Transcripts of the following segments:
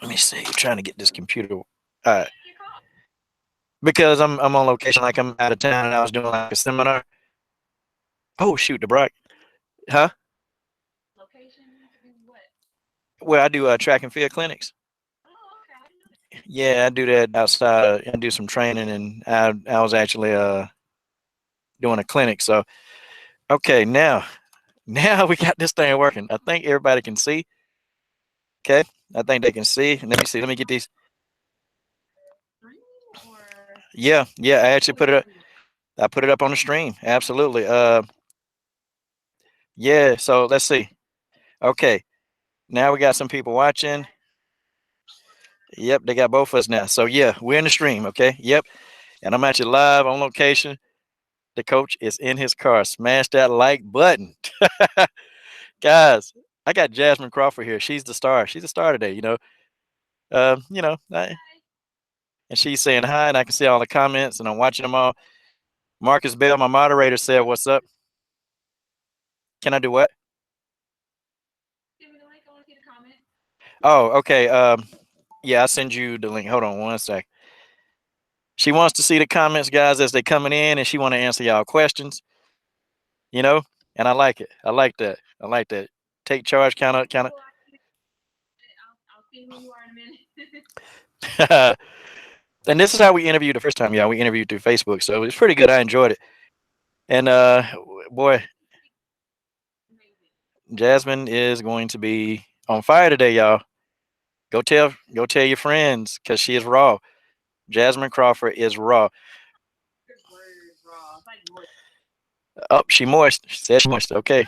Let me see. Trying to get this computer. All right. Because I'm on location, like I'm out of town, and I was doing like a seminar. Oh shoot, the Brock, huh? Well, I do track and field clinics. Yeah, I do that outside. I do some training, and I was actually doing a clinic. So okay, now we got this thing working. I think everybody can see. Okay, I think they can see. Let me see. Let me get these. Yeah, yeah. I actually put it up. I put it up on the stream. Absolutely. Yeah. So let's see. Okay, now we got some people watching. Yep, they got both of us now. So yeah, we're in the stream. Okay. Yep, and I'm actually live on location. The coach is in his car. Smash that like button, guys. I got Jasmine Crawford here. She's the star. She's the star today. And she's saying hi, and I can see all the comments, and I'm watching them all. Marcus Bell, my moderator, said, "What's up? Can I do what?" Oh, okay. Yeah, I'll send you the link. Hold on one sec. She wants to see the comments, guys, as they coming in, and she want to answer y'all questions. You know, and I like it. I like that. I like that. Take charge, kind of. And this is how we interviewed the first time, y'all. We interviewed through Facebook, so it was pretty good. I enjoyed it. And boy, Jasmine is going to be on fire today, y'all. Go tell your friends because she is raw. Jasmine Crawford is raw. Oh, she moist. She said she moist. Okay.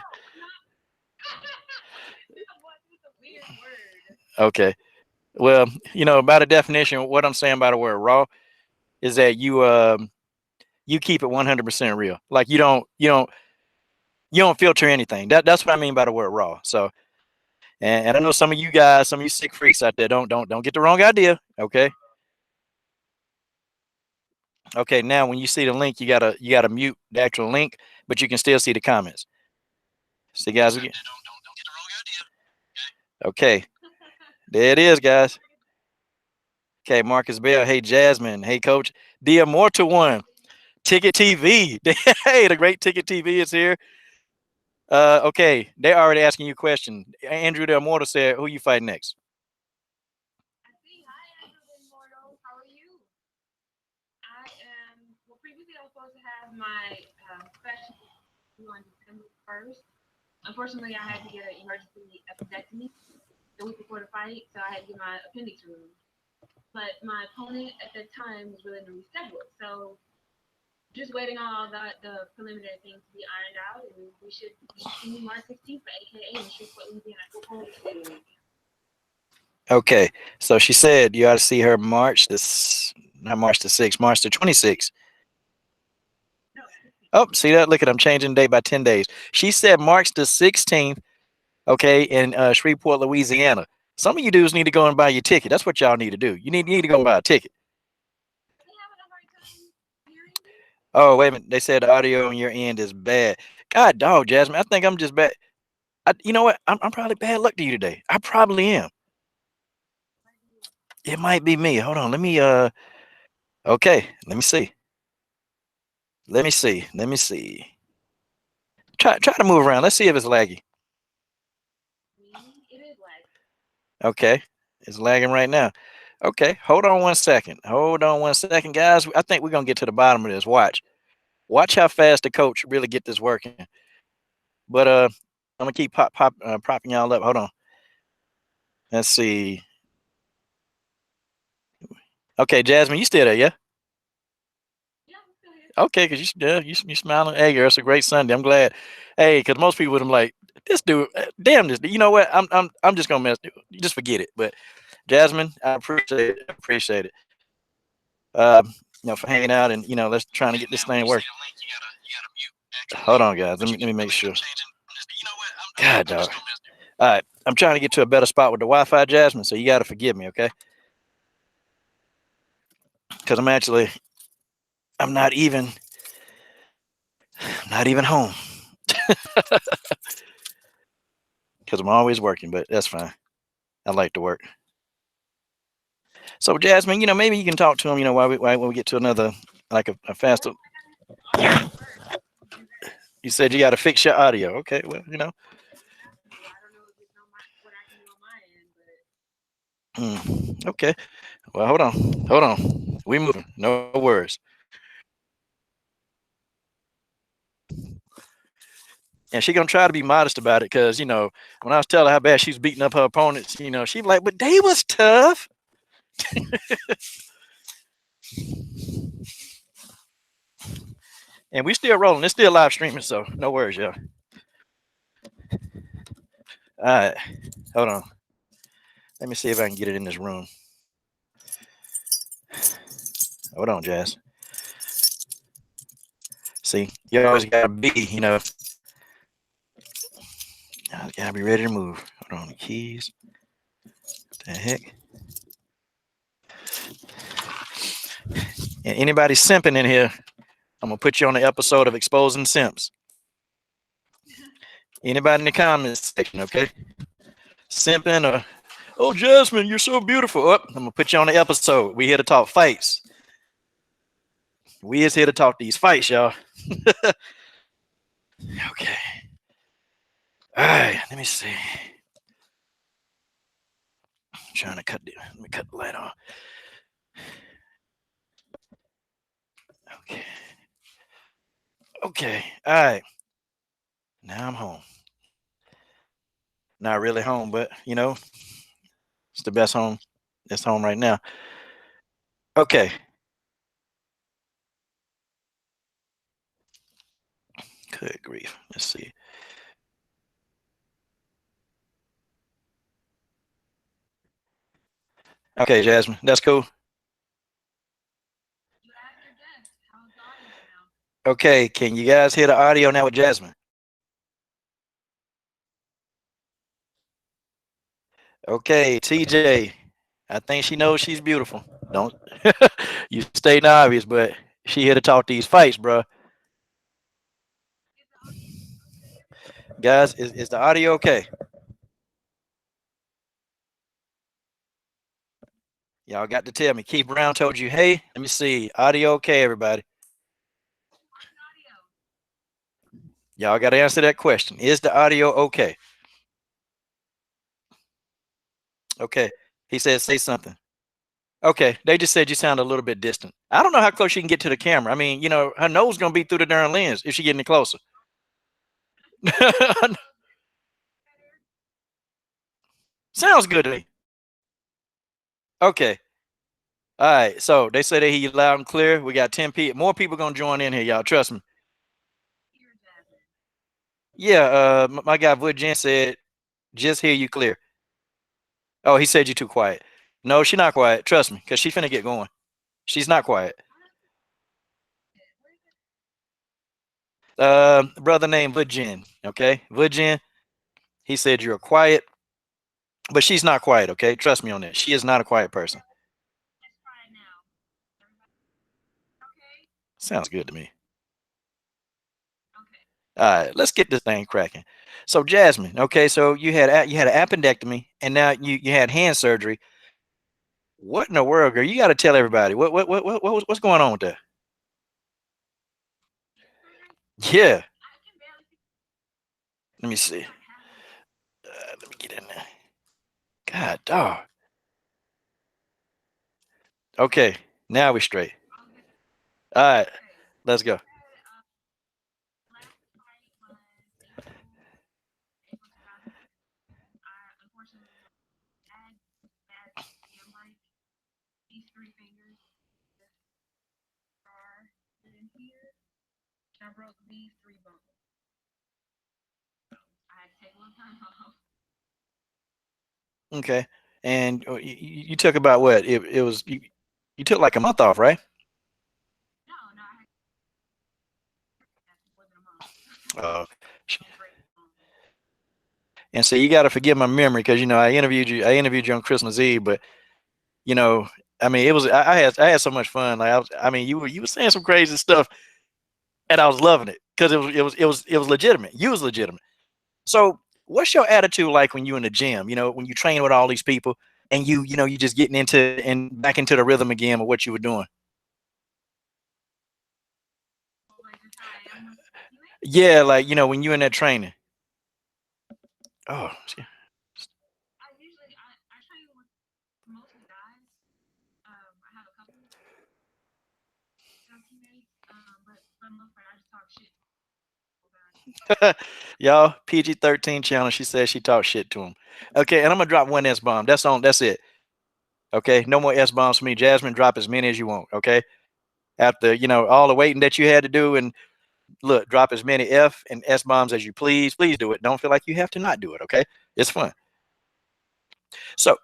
Okay. Well, by the definition, what I'm saying by the word raw is that you keep it 100% real. Like you don't filter anything. That's what I mean by the word raw. So, and I know some of you guys, some of you sick freaks out there, don't get the wrong idea. Okay. Okay. Now, when you see the link, you gotta mute the actual link, but you can still see the comments. See, guys. Okay. There it is, guys. Okay, Marcus Bell. Hey, Jasmine. Hey, Coach. The Immortal One. Ticket TV. Hey, the great Ticket TV is here. Okay, they're already asking you a question. Andrew the Immortal said, "Who you fight next?" Okay, so she said you ought to see her March this, not March the 6th, March the 26th. Oh, see that? Look at I'm changing the date by 10 days. She said March the 16th. Okay, in Shreveport, Louisiana. Some of you dudes need to go and buy your ticket. That's what y'all need to do. You need to go and buy a ticket. Oh, wait a minute. They said the audio on your end is bad. God dog, Jasmine. I think I'm just bad. You know what? I'm probably bad luck to you today. I probably am. It might be me. Hold on. Let me okay. Let me see. Let me see. Let me see. Try to move around. Let's see if it's laggy. Okay. It's lagging right now. Okay. Hold on one second. Hold on one second, guys. I think we're gonna get to the bottom of this. Watch. Watch how fast the coach really get this working. But I'm gonna keep propping y'all up. Hold on. Let's see. Okay, Jasmine, you still there? Yeah. Okay, cause you smiling. Hey, girl, it's a great Sunday. I'm glad. Hey, cause most people would have like this dude. Damn this. You know what? I'm just gonna mess. Just forget it. But Jasmine, I appreciate it. I appreciate it. For hanging out and let's trying to get this thing working. Hold on, guys. Let me make sure. God, dog. All right, I'm trying to get to a better spot with the Wi-Fi, Jasmine. So you got to forgive me, okay? Because I'm not even home. Because I'm always working, but that's fine. I like to work. So Jasmine, maybe you can talk to him. While we get to another like a faster. You said you got to fix your audio. Okay, well. Okay. Well, hold on. Hold on. We moving. No worries. And she gonna try to be modest about it because when I was telling her how bad she's beating up her opponents, she like, but they was tough. And we still rolling. It's still live streaming, so no worries, y'all. All right, hold on. Let me see if I can get it in this room. Hold on, Jazz. See, you always gotta be, gotta be ready to move. Hold on, the keys. What the heck? And anybody simping in here, I'm gonna put you on the episode of Exposing Simps. Anybody in the comments section, okay? Simping or oh Jasmine, you're so beautiful. Oh, I'm gonna put you on the episode. We here to talk fights. We is here to talk these fights, y'all. Okay. All right, let me see. I'm trying to let me cut the light on. Okay. Okay. All right. Now I'm home. Not really home, but it's the best home. It's home right now. Okay. Good grief. Let's see. Okay, Jasmine, that's cool. Okay, can you guys hear the audio now with Jasmine? Okay, TJ. I think she knows she's beautiful. Don't you stating obvious, but she here to talk these fights, bro. Guys, is the audio okay? Y'all got to tell me. Keith Brown told you, hey, let me see. Audio okay, everybody. Y'all got to answer that question. Is the audio okay? Okay. He said, say something. Okay. They just said you sound a little bit distant. I don't know how close she can get to the camera. I mean, her nose going to be through the darn lens if she get any closer. Sounds good to me. Okay. All right. So they say they hear you loud and clear. We got 10 people. More people going to join in here, y'all. Trust me. Yeah. My guy, Jen said, just hear you clear. Oh, he said you're too quiet. No, she's not quiet. Trust me, because she's finna get going. She's not quiet. Brother named Vujin. Okay, Vujin. He said you're quiet, but she's not quiet. Okay, trust me on that. She is not a quiet person. Sounds good to me. All right, let's get this thing cracking. So Jasmine, okay, so you had an appendectomy, and now you had hand surgery. What in the world, girl? You got to tell everybody what's going on with that? Yeah. Let me see. Let me get in there. God, dog. Okay, now we straight. All right, let's go. Okay, and you took about what? It was you took like a month off, right? Uh, and so you got to forgive my memory because I interviewed you. I interviewed you on Christmas Eve, but you know, I mean, it was I had so much fun. Like I mean, you were saying some crazy stuff, and I was loving it because it was legitimate. You was legitimate. So, what's your attitude like when you in the gym? When you train with all these people? and you just getting into and back into the rhythm again of what you were doing. Yeah, like when you in that training. Oh, y'all, PG-13 channel. She said she talked shit to him. Okay, and I'm gonna drop one S bomb. That's on. That's it. Okay, no more S bombs for me. Jasmine, drop as many as you want. Okay, after all the waiting that you had to do, and look, drop as many F and S bombs as you please. Please do it. Don't feel like you have to not do it. Okay, it's fun. So,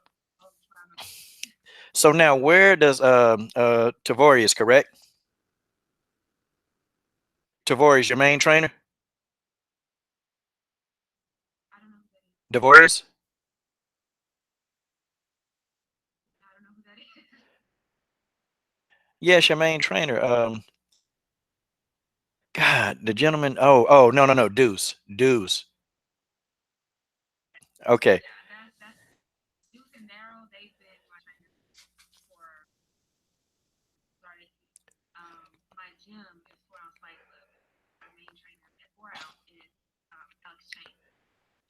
so now where does Tavori is correct? Tavori is your main trainer. Devorius. Yes, your main trainer. God, the gentleman. Oh, no, no, no. Deuce. Deuce. Okay.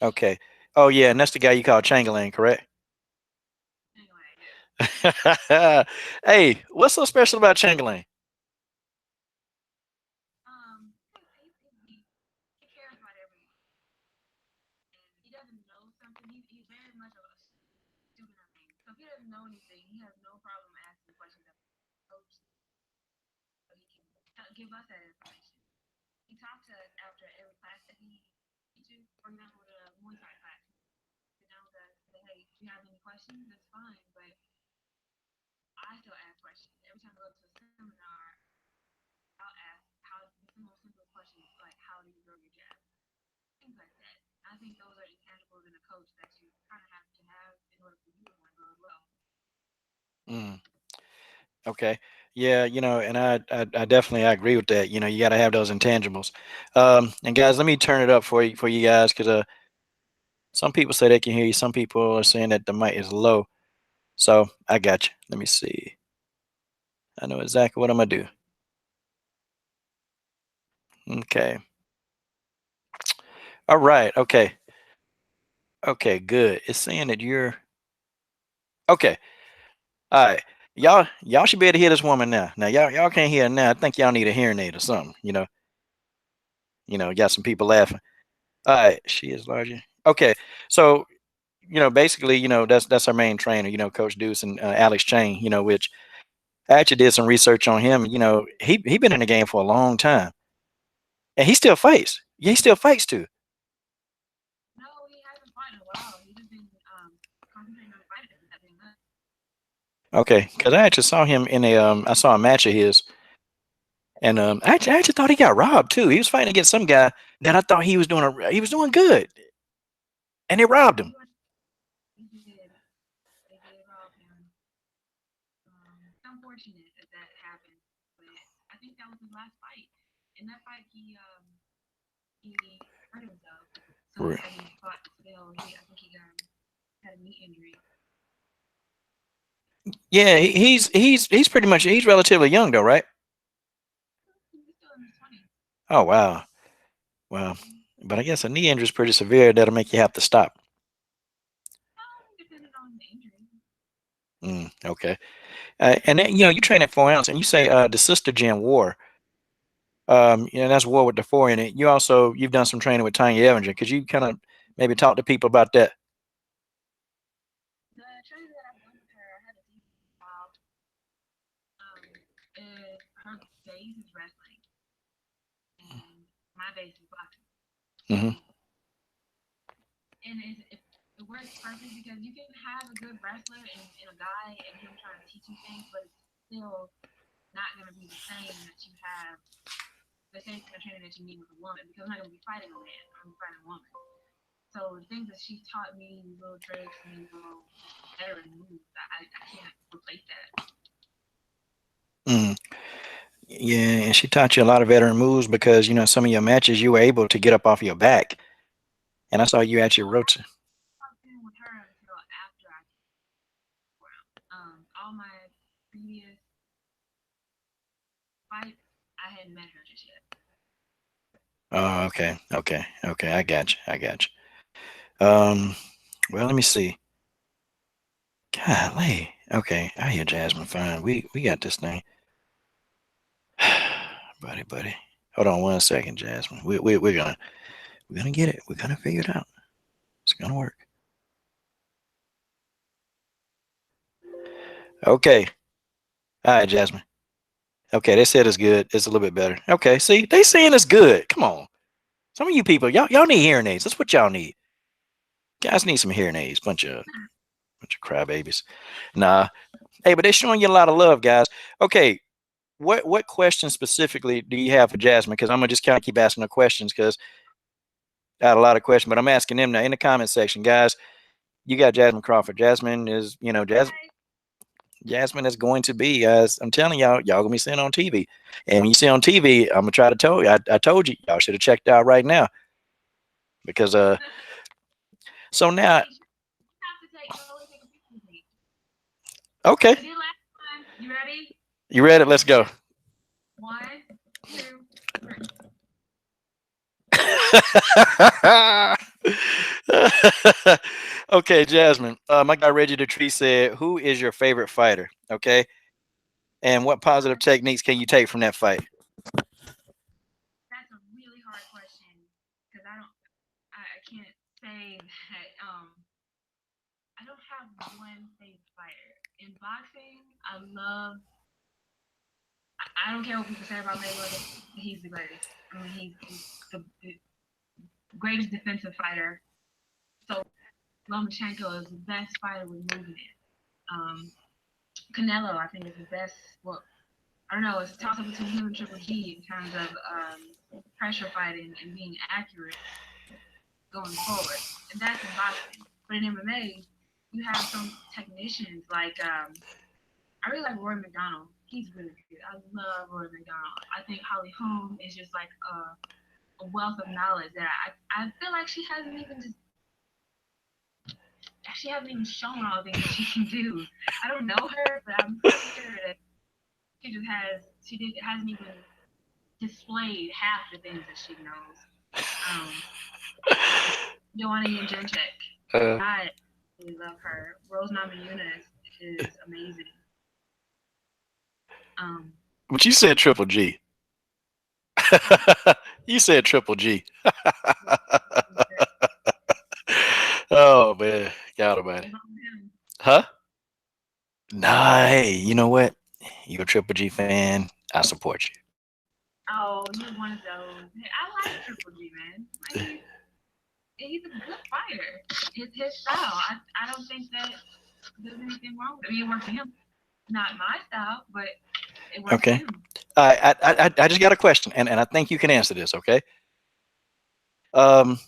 Okay. Oh yeah, and that's the guy you call Changeling, correct? Hey, what's so special about Changeling? Mm, okay. Yeah, and I definitely I agree with that. You got to have those intangibles. And guys, let me turn it up for you guys because some people say they can hear you. Some people are saying that the mic is low. So I got you. Let me see. I know exactly what I'm gonna do. Okay. All right. Okay. Okay. Good. It's saying that you're okay. All right. Y'all should be able to hear this woman now. Now y'all can't hear her now. I think y'all need a hearing aid or something. Got some people laughing. All right. She is larger. Okay. So basically, that's our main trainer. Coach Deuce and Alex Chain. Which I actually did some research on him. He been in the game for a long time, and he still fights. Yeah, he still fights too. Okay, because I actually saw him in I saw a match of his, and I actually thought he got robbed too. He was fighting against some guy that I thought he was doing good, and they robbed him. Right. Yeah, he's pretty much he's relatively young though, right? Oh wow, wow. But I guess a knee injury is pretty severe. That'll make you have to stop. Okay. And then you train at 4 ounce, and you say the sister gym War. That's War with the four in it. You've done some training with Tanya Evinger. Could you kind of maybe talk to people about that? Hmm. Mm. Yeah, and she taught you a lot of veteran moves because some of your matches you were able to get up off your back, and I saw you actually rotate. all my previous fights, I hadn't met her just yet. Oh, okay. I got you. I got you. Well, let me see. Golly. Okay, I hear Jasmine fine. We got this thing. buddy. Hold on 1 second, Jasmine. We're gonna get it. We're gonna figure it out. It's gonna work. Okay. All right, Jasmine. Okay, they said it's good. It's a little bit better. Okay, see, they saying it's good. Come on. Some of you people, y'all need hearing aids. That's what y'all need. Guys need some hearing aids. Bunch of crybabies. Nah. Hey, but they're showing you a lot of love, guys. Okay, what question specifically do you have for Jasmine? Because I'm gonna just kind of keep asking her questions because I had a lot of questions, but I'm asking them now in the comment section, guys. You got Jasmine Crawford. Jasmine is, Jasmine is going to be, guys. I'm telling y'all gonna be seeing on TV. And when you see on TV, I'm gonna try to tell you. I told you, y'all should have checked out right now because So now, okay, You ready? you ready? Let's go. 1, 2, 3. Okay, Jasmine. My guy Reggie the Tree said, "Who is your favorite fighter?" Okay, and what positive techniques can you take from that fight? That's a really hard question because I can't say that. I don't have one favorite fighter in boxing. I don't care what people say about Mayweather. He's the greatest. I mean, he's the greatest defensive fighter. So Lomachenko is the best fighter with movement. Um, Canelo, I think, is the best. Well, I don't know. It's a toss up between him and Triple G in terms of pressure fighting and being accurate going forward. And that's in boxing. But in MMA, you have some technicians like I really like Roy McDonald. He's really good. I love Roy McDonald. I think Holly Holm is just like a wealth of knowledge that I feel like she hasn't even shown all the things that she can do. I don't know her, but I'm pretty sure that hasn't even displayed half the things that she knows. Joanna Jędrzejczyk. I really love her. Rose Namajunas is amazing. But you said Triple G. You said Triple G. Oh man, got him, man. Huh? Nah, hey, you know what? You're a Triple G fan. I support you. Oh, you're one of those. Hey, I like Triple G, man. Like, he's a good fighter. It's his style. I don't think that there's anything wrong with it. I mean, it works for him. Not my style, but it works Okay. for him. I just got a question, and I think you can answer this. Okay. Um,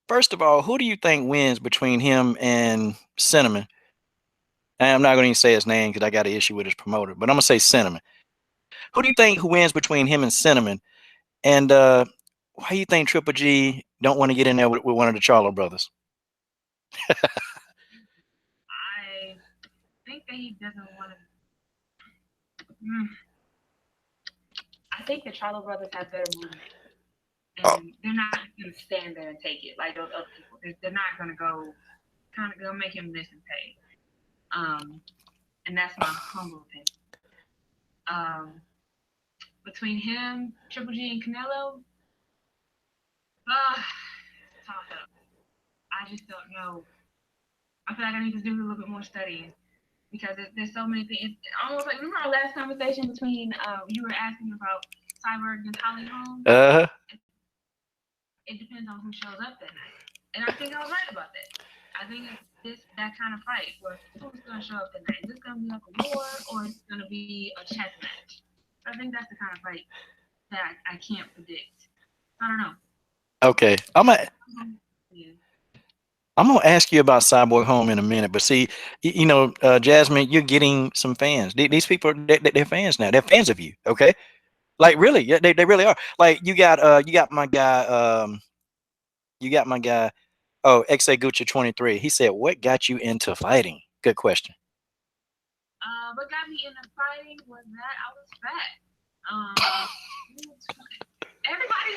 First of all, who do you think wins between him and Cinnamon? And I'm not going to say his name because I got an issue with his promoter, but I'm going to say Cinnamon. Who do you think who wins between him and Cinnamon? And why do you think Triple G don't want to get in there with one of the Charlo brothers? I think that he doesn't want to. I think the Charlo brothers have better movement, and they're not going to stand there and take it like those other people. They're not going to go kind of gonna make him miss and pay. And that's my humble opinion. Between him, Triple G, and Canelo, toss up. I just don't know. I feel like I need to do a little bit more studying because there's so many things. It's almost like remember our last conversation between you were asking about Cyborg and Holly Holm. It depends on who shows up that night, and I think I was right about that. I think it's that kind of fight where who's gonna show up that night? Is this gonna be like a war or is it gonna be a chess match? I think that's the kind of fight that I can't predict. I don't know. Okay, I'm gonna ask you about Cyborg-Holm in a minute, but see, Jasmine, you're getting some fans. These people, they're fans now. They're fans of you. Okay, like really, yeah, they really are. Like you got my guy, Oh, XA Gucci 23. He said, "What got you into fighting?" Good question. What got me into fighting was that I was fat. Everybody,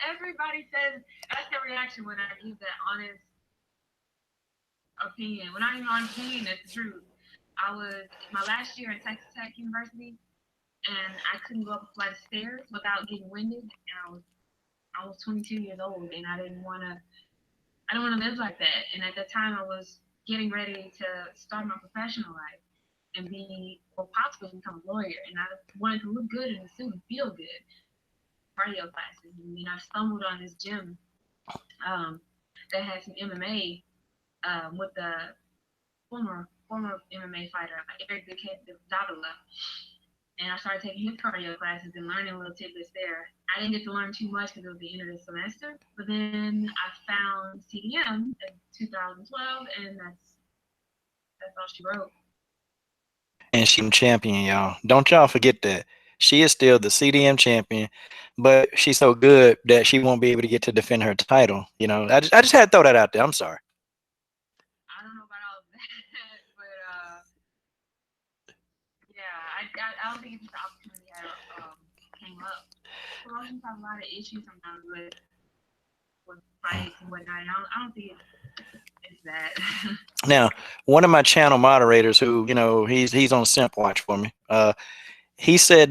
everybody says that's their reaction when I give that honest opinion. When I give an honest opinion, that's the truth. I was my last year at Texas Tech University, and I couldn't go up a flight of stairs without getting winded. And I was 22 years old, and I don't want to live like that. And at that time, I was getting ready to start my professional life and be, or possibly become a lawyer. And I wanted to look good in the suit and feel good. Cardio classes. And then I stumbled on this gym that had some MMA with the former MMA fighter, Eric Davila. And I started taking his cardio classes and learning little tidbits there. I didn't get to learn too much because it was the end of the semester. But then I found CDM in 2012, and that's all she wrote. And she's champion, y'all. Don't y'all forget that. She is still the CDM champion, but she's so good that she won't be able to get to defend her title. You know, I just had to throw that out there. I'm sorry. I don't know about all of that, but I don't think it's just the opportunity that came up. Promotions have a lot of issues sometimes with fights and whatnot. And I don't think it's that. Now, one of my channel moderators, who he's on Simp Watch for me. He said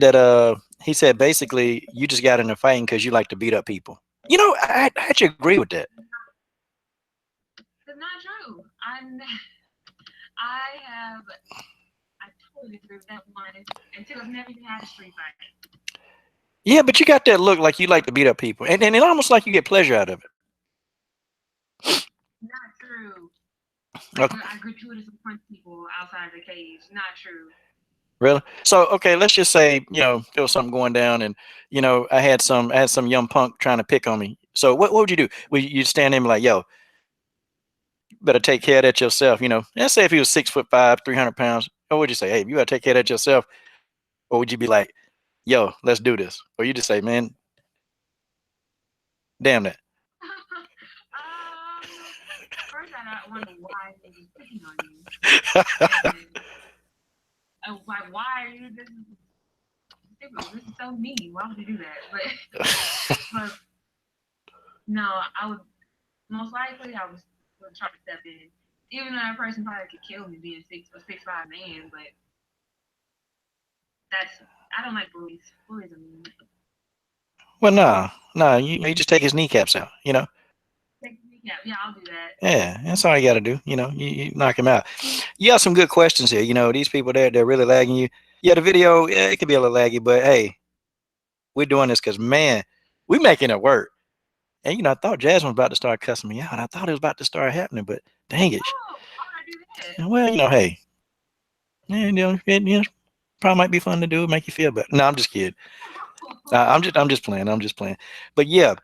basically you just got into fighting because you like to beat up people. You know, I actually agree with that. It's not true. I totally agree with that one. Until I've never even had a street fight. Yeah, but you got that look like you like to beat up people, and it almost like you get pleasure out of it. Not true. Okay. I gratuitously punch people outside the cage. Not true. Really? So okay, let's just say there was something going down, and I had some young punk trying to pick on me. So what would you do? Would you stand there and be like, yo, you better take care of that yourself? Let's say if he was 6'5", 300 pounds, what would you say? Hey, you gotta take care of that yourself. Or would you be like, yo, let's do this? Or you just say, man, damn that. First I wonder why he was picking on you. Like, why are you this is so mean. Why would you do that? But no, I would most likely I would try to step in. Even though that person probably could kill me being 6'5" man, but I don't like bullies. Bullies are mean. Well, no, you just take his kneecaps out, Take his kneecap. Yeah, I'll do that. Yeah, that's all you got to do. You knock him out. You got some good questions here. These people they're really lagging you. Yeah, the video, yeah, it could be a little laggy, but hey, we're doing this because, man, we're making it work. And, I thought Jasmine was about to start cussing me out. I thought it was about to start happening, but dang it. Oh, why would I do that? Well, hey, it probably might be fun to do, make you feel better. No, I'm just kidding. I'm just playing. I'm just playing. But yeah.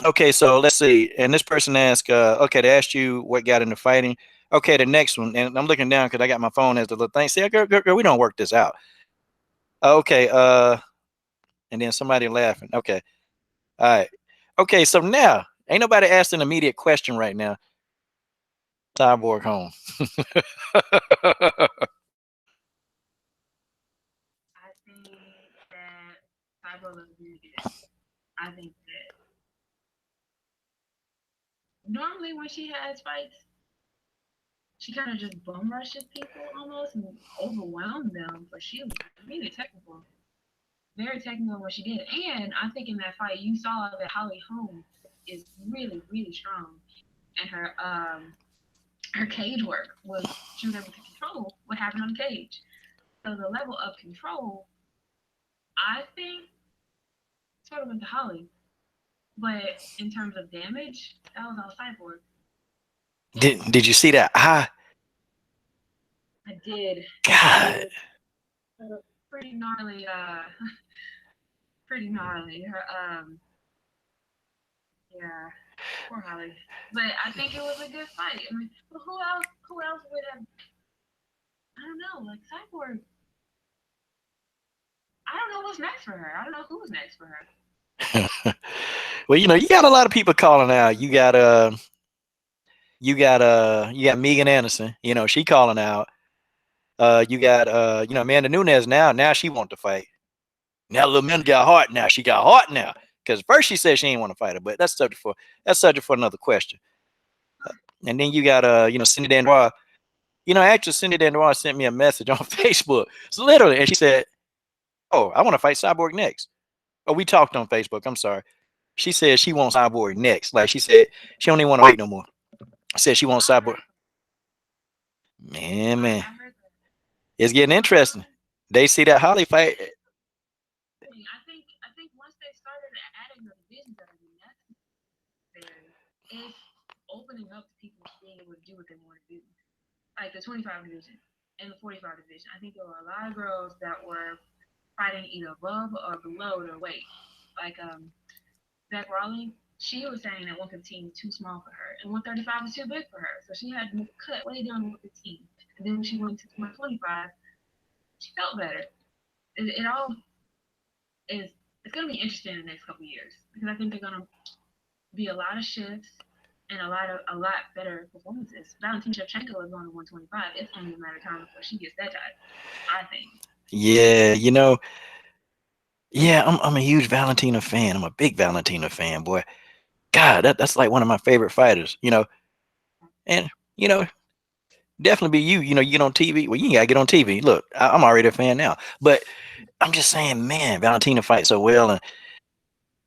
Okay, so let's see. And this person asked, okay, they asked you what got into fighting. Okay, the next one, and I'm looking down because I got my phone as the little thing. See, girl, we don't work this out. Okay, and then somebody laughing. Okay, all right. Okay, so now ain't nobody asked an immediate question right now. Cyborg-Holm. I think that Cyborg looks really good. I think that normally when she has fights, she kind of just bum rushes people almost and overwhelms them. But she was really technical, very technical in what she did. And I think in that fight, you saw that Holly Holm is really, really strong, and her cage work she was able to control what happened on the cage. So the level of control, I think, sort of went to Holly. But in terms of damage, that was all Cyborg. Did you see that? I did. God. Pretty gnarly. Pretty gnarly. Her yeah. Poor Holly. But I think it was a good fight. I mean, who else would have? I don't know. Like Cyborg. I don't know what's next for her. I don't know who's next for her. Well, you got a lot of people calling out. You got you got Megan Anderson. She calling out. You got Amanda Nunez now she want to fight. Now little man got heart now. She got heart now. Because first she said she ain't want to fight her, but that's subject for another question. And then you got Cindy Dandois. Actually Cindy Dandois sent me a message on Facebook. So literally, and she said, "Oh, I want to fight Cyborg next." Oh, we talked on Facebook. I'm sorry. She said she wants Cyborg next. Like she said, she don't even want to wait no more. Said she wants Cyborg. Man, it's getting interesting. They see that Holly fight. I think once they started adding the divisions that are necessary, it's opening up to people being able to do what they want to do. Like the 25 division and the 45 division. I think there were a lot of girls that were fighting either above or below their weight. Like Beck Rawley, she was saying that 115 was too small for her and 135 was too big for her. So she had to cut way down to 115. And then when she went to 125, she felt better. It all is, it's going to be interesting in the next couple of years because I think they're going to be a lot of shifts and a lot better performances. Valentina Shevchenko is on the 125. It's only a matter of time before she gets that title, I think. Yeah, yeah, I'm a huge Valentina fan. I'm a big Valentina fan, boy. God, that's like one of my favorite fighters. And you know, definitely be you. You get on TV. Well, you ain't gotta get on TV. Look, I'm already a fan now. But I'm just saying, man, Valentina fights so well.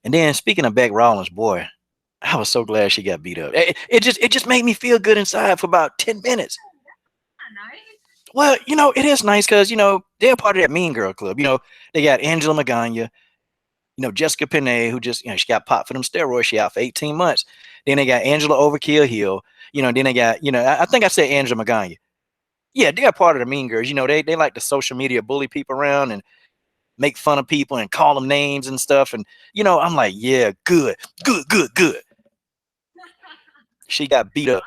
And then speaking of Beck Rollins, boy, I was so glad she got beat up. It just made me feel good inside for about 10 minutes. Nice. Well, it is nice because, they're part of that Mean Girl Club. They got Angela Magana, Jessica Penne, who just, she got popped for them steroids. She out for 18 months. Then they got Angela Overkill Hill. Then they got, I think I said Angela Magana. Yeah, they're part of the Mean Girls. They like to social media bully people around and make fun of people and call them names and stuff. And, I'm like, yeah, good, good, good, good. She got beat up.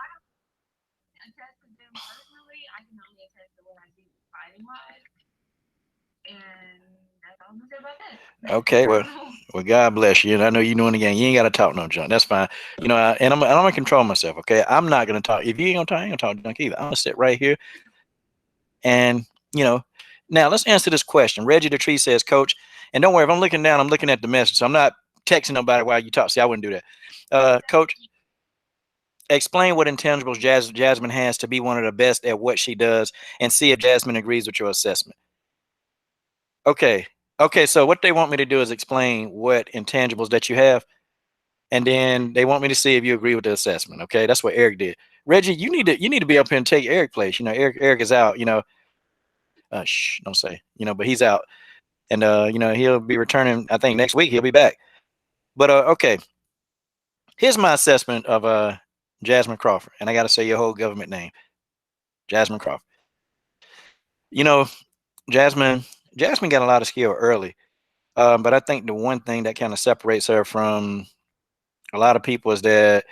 Attest to them personally. I can only attest to what I see fighting wise. And that's all I'm going to say about that. Okay, well, God bless you. And I know you doing the game. You ain't got to talk no junk. That's fine. And I'm gonna control myself. Okay, I'm not gonna talk. If you ain't gonna talk, I ain't gonna talk junk either. I'm gonna sit right here. And now let's answer this question. Reggie the Tree says, Coach, and don't worry, if I'm looking down, I'm looking at the message. So I'm not texting nobody while you talk. See, I wouldn't do that. Coach, explain what intangibles Jasmine has to be one of the best at what she does, and see if Jasmine agrees with your assessment. Okay. Okay, so what they want me to do is explain what intangibles that you have, and then they want me to see if you agree with the assessment. Okay, that's what Eric did. Reggie, you need to be up here and take Eric's place. Eric is out. Shh, don't say. But he's out, and he'll be returning. I think next week he'll be back. But okay, here's my assessment of Jasmine Crawford, and I got to say your whole government name, Jasmine Crawford. You know, Jasmine. Jasmine got a lot of skill early. But I think the one thing that kind of separates her from a lot of people is that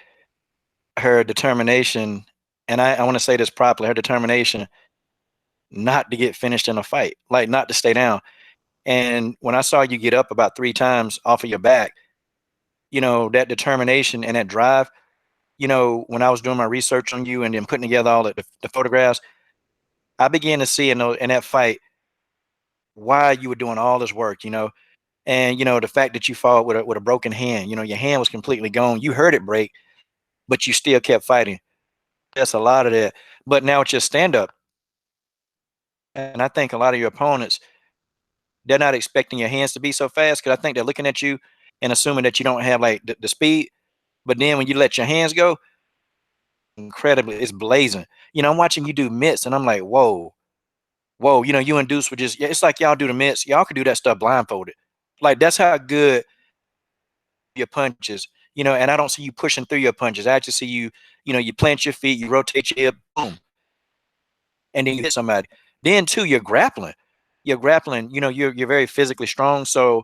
her determination, and I want to say this properly, her determination not to get finished in a fight, like not to stay down. And when I saw you get up about 3 times off of your back, that determination and that drive, when I was doing my research on you and then putting together all the photographs, I began to see in that fight why you were doing all this work. And the fact that you fought with a broken hand, your hand was completely gone. You heard it break, but you still kept fighting. That's a lot of that. But now it's just stand up. And I think a lot of your opponents, they're not expecting your hands to be so fast because I think they're looking at you and assuming that you don't have like the speed. But then when you let your hands go, incredibly, it's blazing. I'm watching you do mitts and I'm like, whoa, whoa. You and Deuce would just, yeah, it's like y'all do the mitts. Y'all could do that stuff blindfolded. Like that's how good your punches, and I don't see you pushing through your punches. I actually see you, you plant your feet, you rotate your hip, boom, and then you hit somebody. Then too, you're grappling. You're very physically strong. So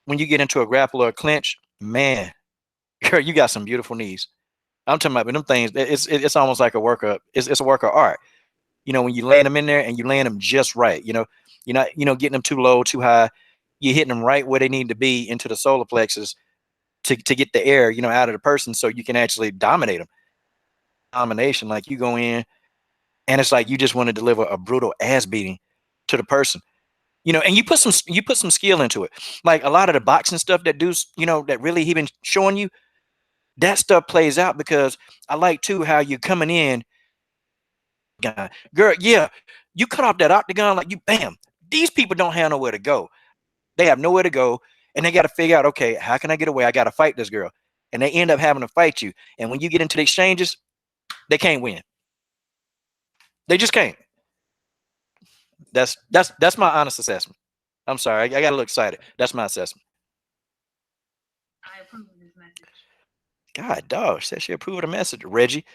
when you get into a grapple or a clinch, man, girl, you got some beautiful knees. I'm talking about them things. It's almost like a worker. It's a work of art. When you land them in there and you land them just right. You're not getting them too low, too high. You're hitting them right where they need to be into the solar plexus to get the air out of the person so you can actually dominate them. domination. Like you go in and it's like you just want to deliver a brutal ass beating to the person. And you put some skill into it. Like a lot of the boxing stuff that dudes, that really he been showing you, that stuff plays out because I like too how you coming in, guy, girl, yeah, you cut off that octagon like you bam. These people don't have nowhere to go. They have nowhere to go, and they got to figure out, okay, how can I get away? I got to fight this girl, and they end up having to fight you. And when you get into the exchanges, they can't win. They just can't. That's my honest assessment. I'm sorry, I got a little excited. That's my assessment. I approve of this message. God, dog, said she approved of the message, Reggie.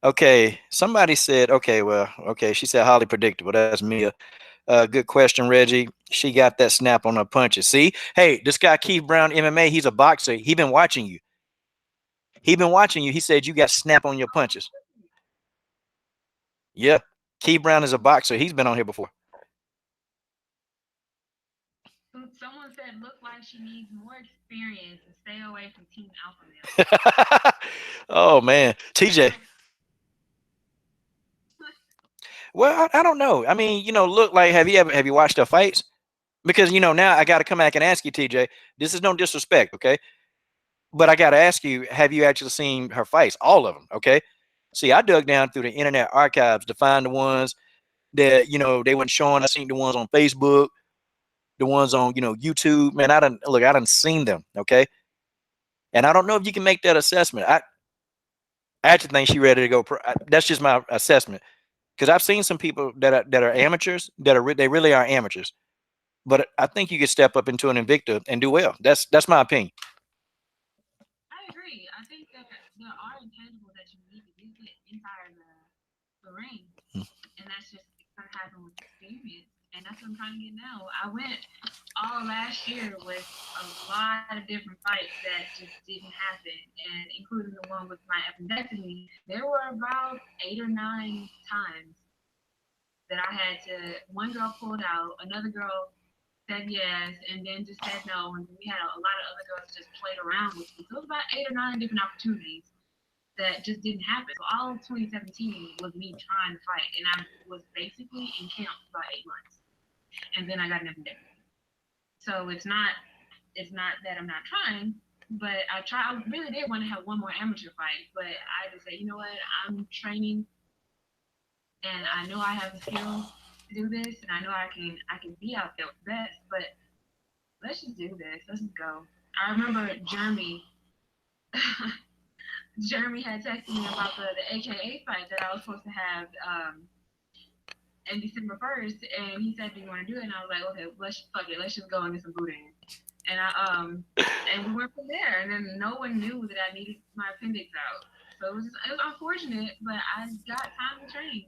Okay, somebody said, okay, well, okay, she said highly predictable. That's Mia. Good question, Reggie. She got that snap on her punches. See, hey, this guy Keith Brown, MMA, he's a boxer. He been watching you. He been watching you. He said you got snap on your punches. Yeah, Keith Brown is a boxer. He's been on here before. Someone said, look like she needs more experience and stay away from Team Alpha Male. Oh man, TJ. Well, I don't know. I mean, look like have you watched her fights? Because now I got to come back and ask you, TJ. This is no disrespect, okay? But I got to ask you, have you actually seen her fights? All of them, okay? See, I dug down through the internet archives to find the ones that they weren't showing. I seen the ones on Facebook, the ones on YouTube. Man, I done seen them, okay? And I don't know if you can make that assessment. I actually think she ready to go pro. That's just my assessment because I've seen some people that are amateurs they really are amateurs. But I think you could step up into an Invicta and do well. That's my opinion. I agree. I think that there are intangibles that you need to get inside the ring. And that's just going to happen with experience. And that's what I'm trying to get now. I went all last year with a lot of different fights that just didn't happen, and including the one with my appendectomy. There were about 8 or 9 times that I had to. One girl pulled out, another girl said yes, and then just said no, and we had a lot of other girls just played around with me. So it was about 8 or 9 different opportunities that just didn't happen. So all of 2017 was me trying to fight, and I was basically in camp for about 8 months, and then I got an appendectomy. So it's not that I'm not trying, but I really did want to have one more amateur fight, but I just said, you know what, I'm training, and I know I have the skills to do this, and I know I can be out there with the best, but let's just do this. Let's just go. I remember Jeremy. Jeremy had texted me about the AKA fight that I was supposed to have in December 1st, and he said, "Do you want to do it?" And I was like, "Okay, fuck it, let's just go and get some boudin." And and we went from there. And then no one knew that I needed my appendix out, so it was unfortunate, but I got time to train.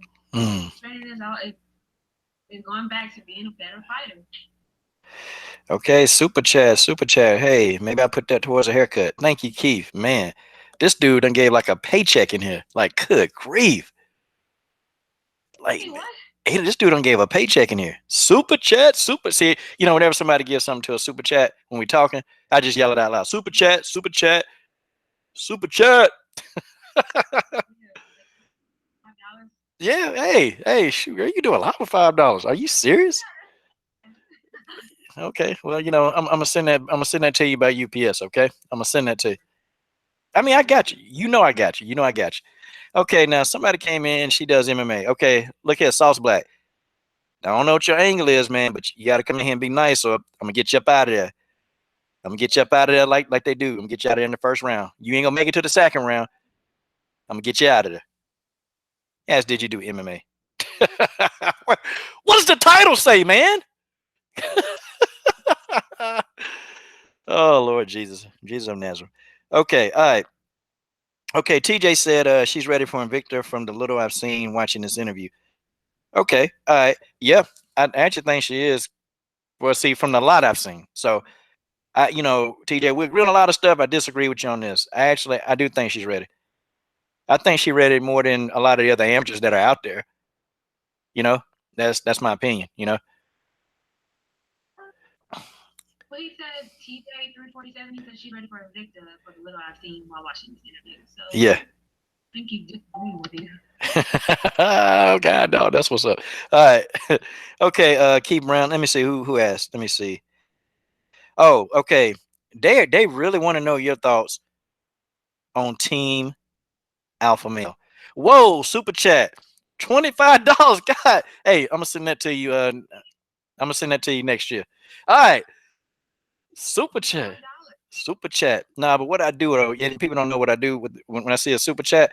Training is all it's going back to being a better fighter. Okay, super chat, super chat. Hey, maybe I put that towards a haircut. Thank you, Keith. Man, this dude done gave like a paycheck in here. Like, good grief. Like, Hey, what? hey, this dude done gave a paycheck in here. Super chat, super. See, whenever somebody gives something to a super chat when we talking, I just yell it out loud. Super chat, super chat, super chat. $5. Yeah, hey, shoot, girl, you do a lot for $5. Are you serious? Okay, well, I'm gonna send that. I'm gonna send that to you by UPS. Okay, I'm gonna send that to you. I mean, I got you. I got you. I got you. Okay, now somebody came in. She does MMA. Okay, look here, Sauce Black. I don't know what your angle is, man, but you got to come in here and be nice, or I'm gonna get you up out of there. I'm gonna get you up out of there like they do. I'm gonna get you out of there in the first round. You ain't gonna make it to the second round. I'm gonna get you out of there. As did you do MMA? What does the title say, man? Oh Lord Jesus, Jesus of Nazareth. Okay, all right. Okay, TJ said she's ready for Invicta from the little I've seen watching this interview. Okay, all right. Yeah, I actually think she is. Well, see, from the lot I've seen. So, TJ, we agree on a lot of stuff. I disagree with you on this. I do think she's ready. I think she's ready more than a lot of the other amateurs that are out there. You know, that's my opinion. Well, he said TJ 347. He said she's ready for Invicta for the little I've seen while watching this interview. So Yeah. think he disagreed with you. Oh God, no, that's what's up. All right. Okay, keep around. Let me see who asked. Let me see. Oh, okay. They really want to know your thoughts on Team Alpha Male. Whoa, super chat. $25. God. Hey, I'm gonna send that to you. I'm gonna send that to you next year. All right. Super chat. $25. Super chat. Nah, but what I do though, yeah, people don't know what I do with when I see a super chat.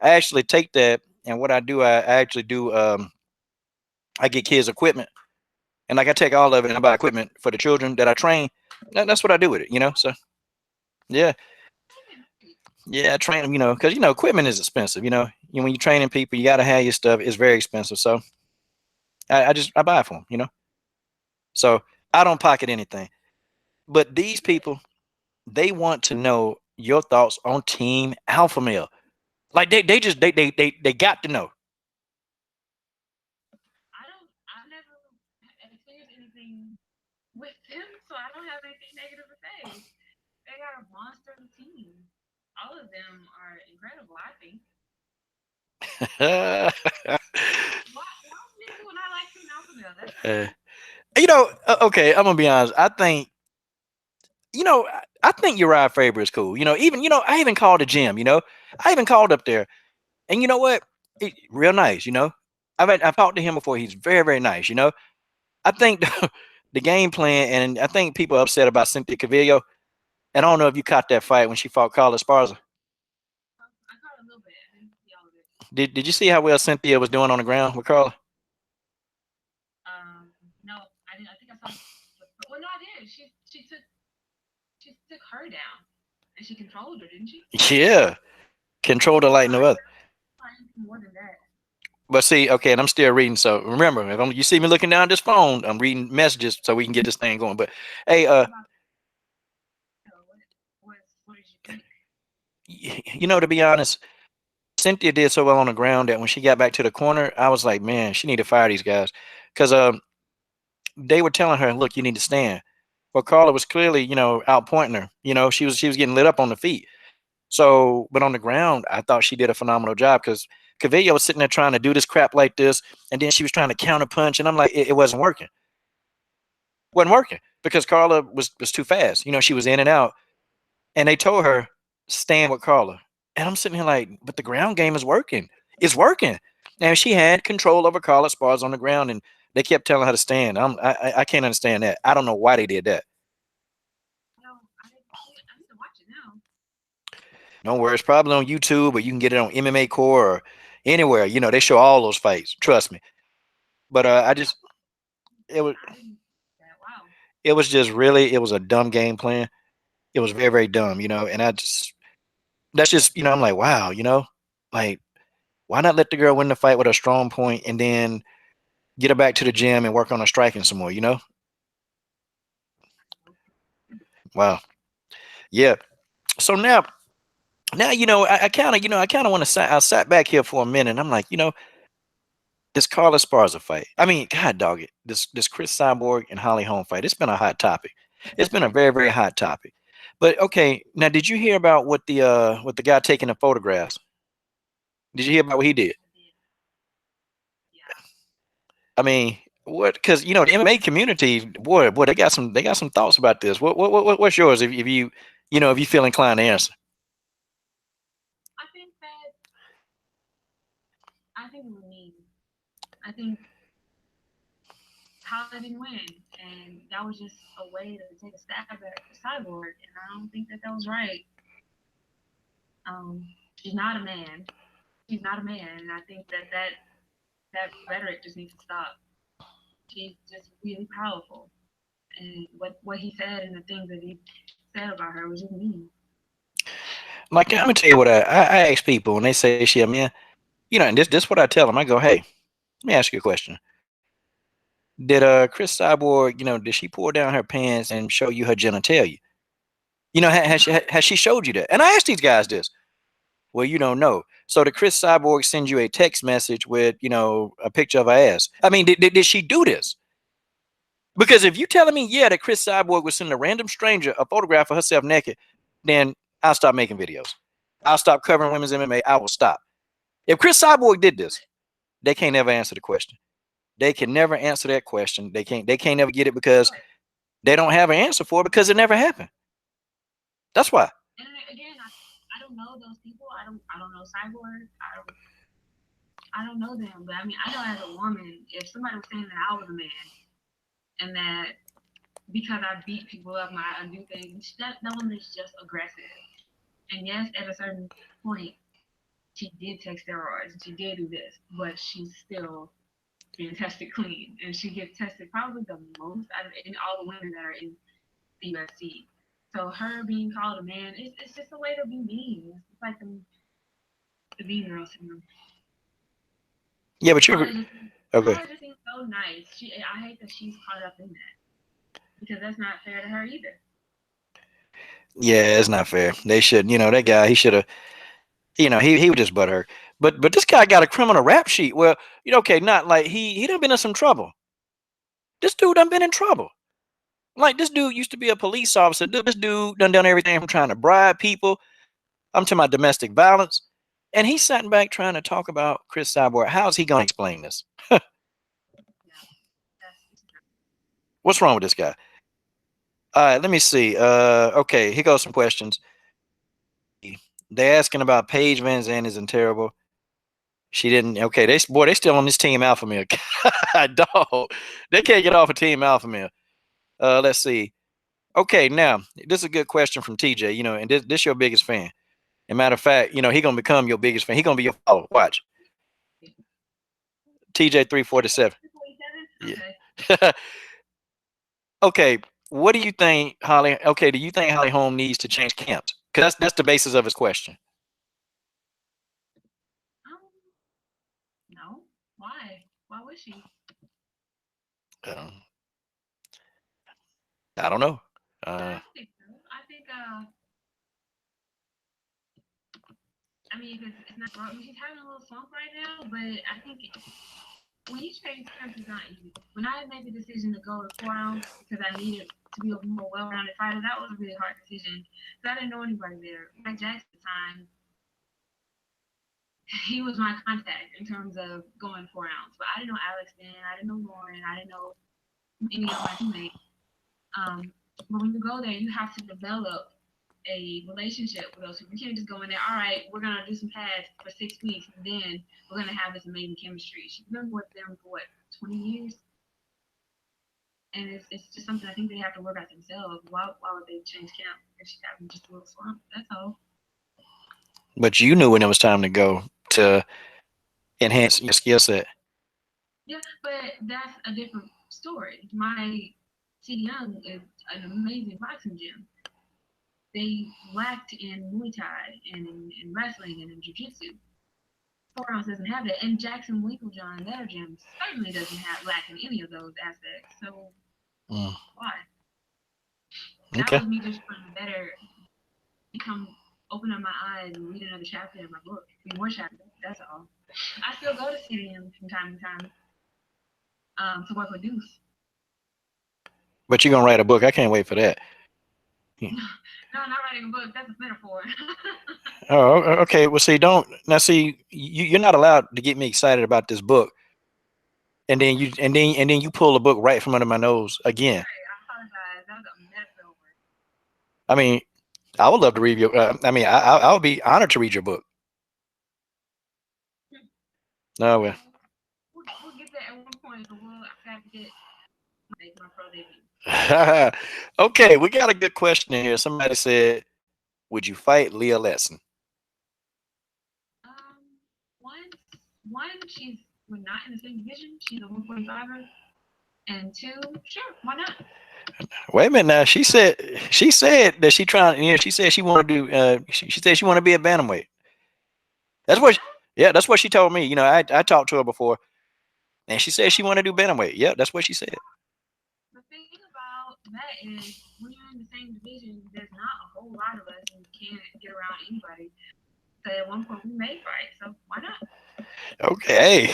I actually take that and what I do, I actually do I get kids equipment. And like I take all of it and I buy equipment for the children that I train. That's what I do with it, you know. So yeah, yeah, I train them, you know, because equipment is expensive. When you're training people, you got to have your stuff. It's very expensive. So I buy it for them, you know. So I don't pocket anything. But these people, they want to know your thoughts on Team Alpha Male. Like they just they got to know. I've never experienced anything with them, so I don't have anything negative to say. They got a monster of a team. All of them are incredible, I think. Why would people not like Team Alpha Male? That's crazy. Okay, I'm gonna be honest. I think Uriah Faber is cool. I even called the gym. I even called up there, and you know what? Real nice. I've talked to him before. He's very very nice. I think the game plan, and I think people are upset about Cynthia Cavillo. And I don't know if you caught that fight when she fought Carla Esparza. I caught a little bit. I didn't see all of it. Did you see how well Cynthia was doing on the ground with Carla? No, I didn't. I think I saw. Well, no, I did. She took her down, and she controlled her, didn't she? Yeah, controlled her like no other. More than that. But see, okay, and I'm still reading. So remember, if you see me looking down this phone, I'm reading messages so we can get this thing going. But hey, What did you think? to be honest, Cynthia did so well on the ground that when she got back to the corner, I was like, man, she need to fire these guys because they were telling her, look, you need to stand. Well, Carla was clearly, outpointing her. She was getting lit up on the feet. So, but on the ground, I thought she did a phenomenal job because Cavillo was sitting there trying to do this crap like this, and then she was trying to counter punch, and I'm like, it wasn't working. Wasn't working because Carla was too fast. She was in and out, and they told her stand with Carla, and I'm sitting here like, but the ground game is working. It's working. And she had control over Carla's spars on the ground, and they kept telling her to stand. I can't understand that. I don't know why they did that. No, I didn't see it. I need to watch it now. Don't worry, it's probably on YouTube, or you can get it on MMA Core or anywhere. They show all those fights. Trust me. But I just it was I didn't. Wow. it was just really it was a dumb game plan. It was very very dumb. And that's just I'm like wow. Like why not let the girl win the fight with a strong point and then get her back to the gym and work on her striking some more. Wow. Yeah. So now I kind of want to I sat back here for a minute. And I'm like this Carla Esparza fight. I mean, God dog it. This Chris Cyborg and Holly Holm fight. It's been a hot topic. It's been a very very hot topic. But okay, now did you hear about what the guy taking the photographs? Did you hear about what he did? Yeah. I mean, what? Because the MMA community, boy, they got some thoughts about this. What's yours? If you feel inclined to answer. I think that I think it was mean. I think Holly didn't win, and that was just a way to take a stab at Cyborg, and I don't think that was right. She's not a man. She's not a man, and I think that rhetoric just needs to stop. She's just really powerful, and what he said and the things that he said about her was just mean. Like I'm gonna tell you what I ask people when they say she a man. And this what I tell them. I go, hey, let me ask you a question. Did Chris Cyborg, did she pull down her pants and show you her genitalia? Has she showed you that? And I asked these guys this. Well, you don't know. So the Chris Cyborg sends you a text message with, a picture of her ass. I mean, did she do this? Because if you telling me, yeah, that Chris Cyborg was sending a random stranger a photograph of herself naked, then I'll stop making videos. I'll stop covering women's MMA. I will stop. If Chris Cyborg did this, they can't never answer the question. They can never answer that question. They can't never get it because they don't have an answer for it because it never happened. That's why. And again, I don't know those people. I don't know Cyborg. I don't know them. But I mean, I know as a woman, if somebody was saying that I was a man and that because I beat people up, I do things, that woman is just aggressive. And yes, at a certain point, she did take steroids and she did do this, but she's still being tested clean, and she gets tested probably the most out of all the women that are in the UFC. So her being called a man, it's just a way to be mean. It's like the mean girl syndrome. Yeah, but you're okay. okay. Just seems so nice. I hate that she's caught up in that because that's not fair to her either. Yeah, it's not fair. They should, that guy. He should have. He was just butthurt. But this guy got a criminal rap sheet. Well, okay, not like he done been in some trouble. This dude done been in trouble. Like this dude used to be a police officer. This dude done everything from trying to bribe people. I'm talking about domestic violence. And he's sitting back trying to talk about Chris Cyborg. How's he gonna explain this? What's wrong with this guy? All right, let me see. Okay, here goes some questions. They asking about Paige Van Zandt isn't terrible. She didn't. Okay, they still on this team alpha male. Dog, they can't get off of team alpha male. Let's see. Okay, now this is a good question from TJ. And this your biggest fan. As a matter of fact, he gonna become your biggest fan. He gonna be your follower. Watch. TJ 347. Yeah. Okay. What do you think, Holly? Okay, do you think Holly Holm needs to change camps? Because that's the basis of his question. No. Why? Why would she? I don't know. I think so. I mean, it's not wrong. I mean, she's having a little slump right now, but I think when you change camps, it's not easy. When I made the decision to go to 4 rounds because I needed to be a more well-rounded fighter, that was a really hard decision because I didn't know anybody there. Mike Jackson at the time, he was my contact in terms of going 4 rounds, but I didn't know Alex then, I didn't know Lauren, I didn't know any of my teammates. But when you go there, you have to develop a relationship with those people. You can't just go in there, all right, we're going to do some pads for 6 weeks, and then we're going to have this amazing chemistry. She's been with them for, 20 years? And it's just something I think they have to work out themselves. Why would they change camp if she's having just a little slump? That's all. But you knew when it was time to go to enhance your skill set. Yeah, but that's a different story. My CD Young is an amazing boxing gym. They lacked in Muay Thai and in wrestling and in Jiu-Jitsu. 4 rounds doesn't have that. And Jackson Winklejohn, their gym, certainly doesn't lack in any of those aspects. So why? Okay. That was me just trying to better open up my eyes and read another chapter in my book. Read more chapters. That's all. I still go to CDM from time to time to work with Deuce. But you're gonna write a book. I can't wait for that. No, not writing a book. That's a metaphor. Oh, okay. Well, see, you're not allowed to get me excited about this book, and then you pull the book right from under my nose again. Sorry, I apologize. That was a metaphor. I mean, I would love to read your. I would be honored to read your book. No, well. We'll get there at one point, but we'll have to get my pro debut. Okay, we got a good question in here. Somebody said, "Would you fight Leah Lesson?" One, we're not in the same division. She's a 145er, and two, sure, why not? Wait a minute now. She said that she trying. She said she want to do. She said she want to be a bantamweight. That's what. That's what she told me. I talked to her before, and she said she want to do bantamweight. Yeah, that's what she said. The thing about that is, when you're in the same division, there's not a whole lot of us, and you can't get around anybody. So at one point, we may fight. So why not? Okay,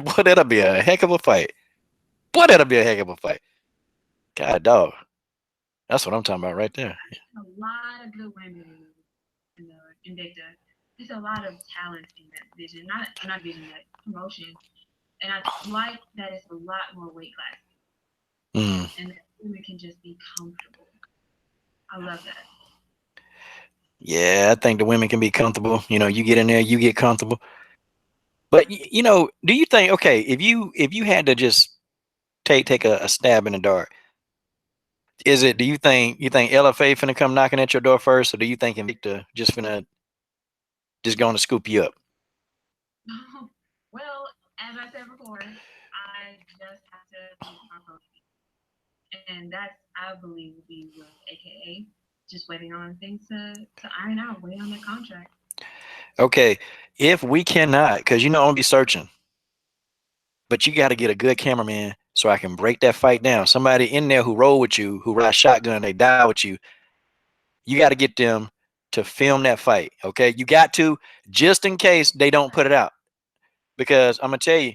boy, that'll be a heck of a fight. Boy, that'll be a heck of a fight. God, dog. That's what I'm talking about right there. A lot of good women in Invicta. There's a lot of talent in that division, not division, that promotion, and I like that it's a lot more weight classes, Mm. and that women can just be comfortable. I love that. Yeah, I think the women can be comfortable. You get in there, you get comfortable. But do you think, okay, if you had to just take a stab in the dark, do you think LFA finna come knocking at your door first, or do you think Invicta just finna just going to scoop you up? Well, as I said before, I just have to meet my coach, and that's, I believe, will be with AKA. Just waiting on things to iron out, waiting on their contract. Okay, if we cannot, because I'm gonna be searching, but you got to get a good cameraman so I can break that fight down. Somebody in there who roll with you, who ride shotgun, they die with you. You got to get them to film that fight. Okay, you got to, just in case they don't put it out, because I'm gonna tell you,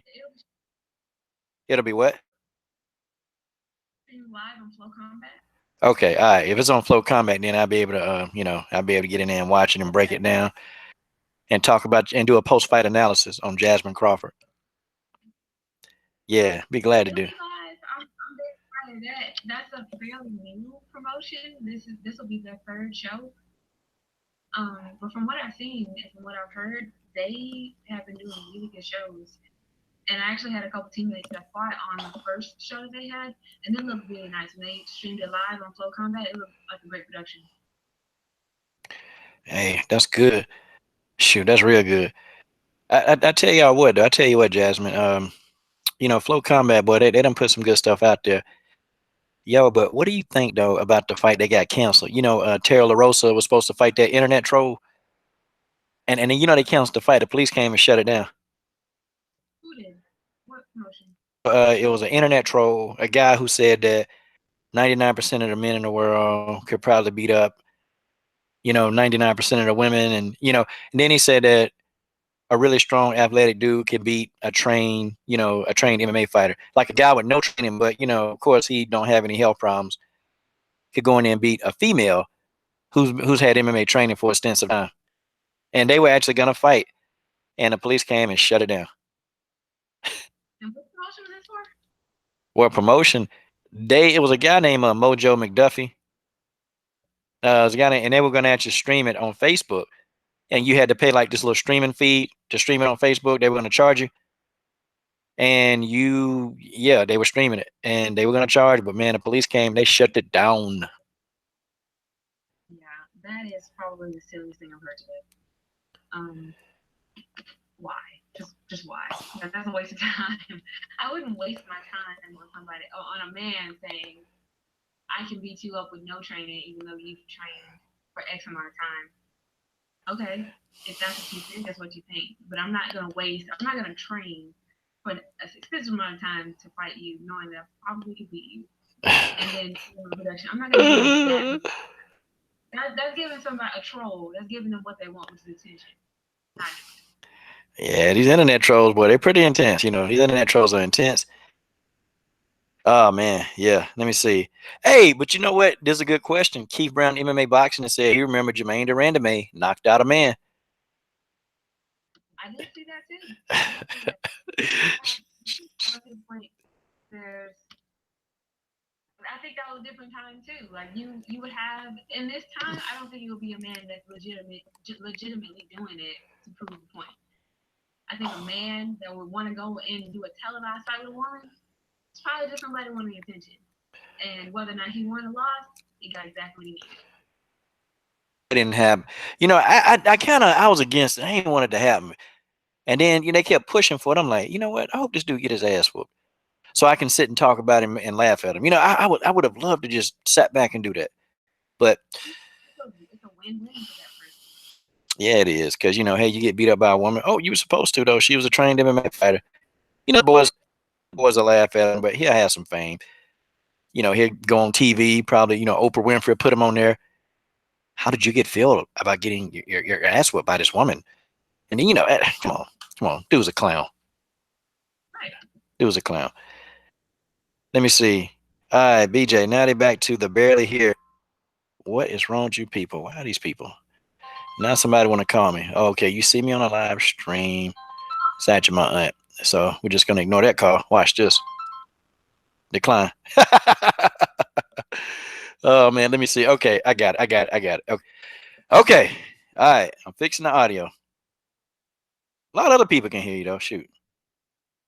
it'll be what. Live on Flow Combat. Okay, all right. If it's on Flow Combat, then I'll be able to, I'll be able to get in there and watch it and break it down and talk about and do a post fight analysis on Jasmine Crawford. Yeah, be glad to It'll do. be live. I'm very excited. That's a fairly new promotion. This will be their third show. But from what I've seen and from what I've heard, they have been doing really good shows. And I actually had a couple teammates that fought on the first show that they had, and it looked really nice. When they streamed it live on Flow Combat, it looked like a great production. Hey, that's good. Shoot, that's real good. I tell y'all what, though. I tell you what, Jasmine. Flow Combat, boy, they done put some good stuff out there. Yo, but what do you think though about the fight that got canceled? Tara LaRosa was supposed to fight that internet troll, and then they canceled the fight. The police came and shut it down. Who did? What promotion? It was an internet troll, a guy who said that 99% of the men in the world could probably beat up, 99% of the women, and then he said that a really strong athletic dude can beat a trained MMA fighter, like a guy with no training, but of course he don't have any health problems, could go in there and beat a female who's had MMA training for extensive time. And they were actually gonna fight, and the police came and shut it down. And what promotion was this for? Well, promotion, it was a guy named Mojo McDuffie. It was a guy and they were gonna actually stream it on Facebook, and you had to pay like this little streaming fee to stream it on Facebook. They were gonna charge you, and yeah, they were streaming it, and they were gonna charge, but man, the police came, they shut it down. Yeah, that is probably the silliest thing I've heard today. Um, why? Just why? That's a waste of time. I wouldn't waste my time on somebody, on a man saying I can beat you up with no training, even though you've trained for X amount of time. Okay, if that's what you think, that's what you think. But I'm not gonna waste. I'm not gonna train for a extensive amount of time to fight you, knowing that I probably could beat you. And then production, I'm not gonna give that. That's giving somebody a troll. That's giving them what they want, which is attention. Not Yeah, these internet trolls, boy, they're pretty intense. These internet trolls are intense. Oh man, yeah. Let me see. Hey, but you know what? This is a good question. Keith Brown, MMA boxing, and said he remembered Jermaine Durandame knocked out a man. I did see that too. I did see that. I to the point. There's. I think that was a different time too. Like you would have in this time. I don't think you would be a man that's legitimately doing it to prove a point. I think a man that would want to go and do a televised fight with a woman, it's probably just somebody wanting attention. And whether or not he won or lost, he got exactly what he needed. It didn't happen. I was against it. I didn't want it to happen. And then they kept pushing for it. I'm like, you know what? I hope this dude get his ass whooped, so I can sit and talk about him and laugh at him. I would have loved to just sat back and do that. But It's a win-win for that person. yeah, it is, because hey, you get beat up by a woman. Oh, you were supposed to though. She was a trained MMA fighter. The boys will laugh at him, but he'll have some fame. He'll go on TV. Probably Oprah Winfrey put him on there. How did you get feel about getting your ass whipped by this woman? And then come on, dude's a clown. Right. Dude's a clown. Let me see. All right, BJ. Now they back to the barely here. What is wrong with you people? Why are these people? Now somebody want to call me. Okay, you see me on a live stream. It's actually my aunt. So we're just gonna ignore that call. Watch this. Decline. Oh man, let me see. Okay, I got it. I got it. I got it. Okay. Okay. All right. I'm fixing the audio. A lot of other people can hear you though. Shoot.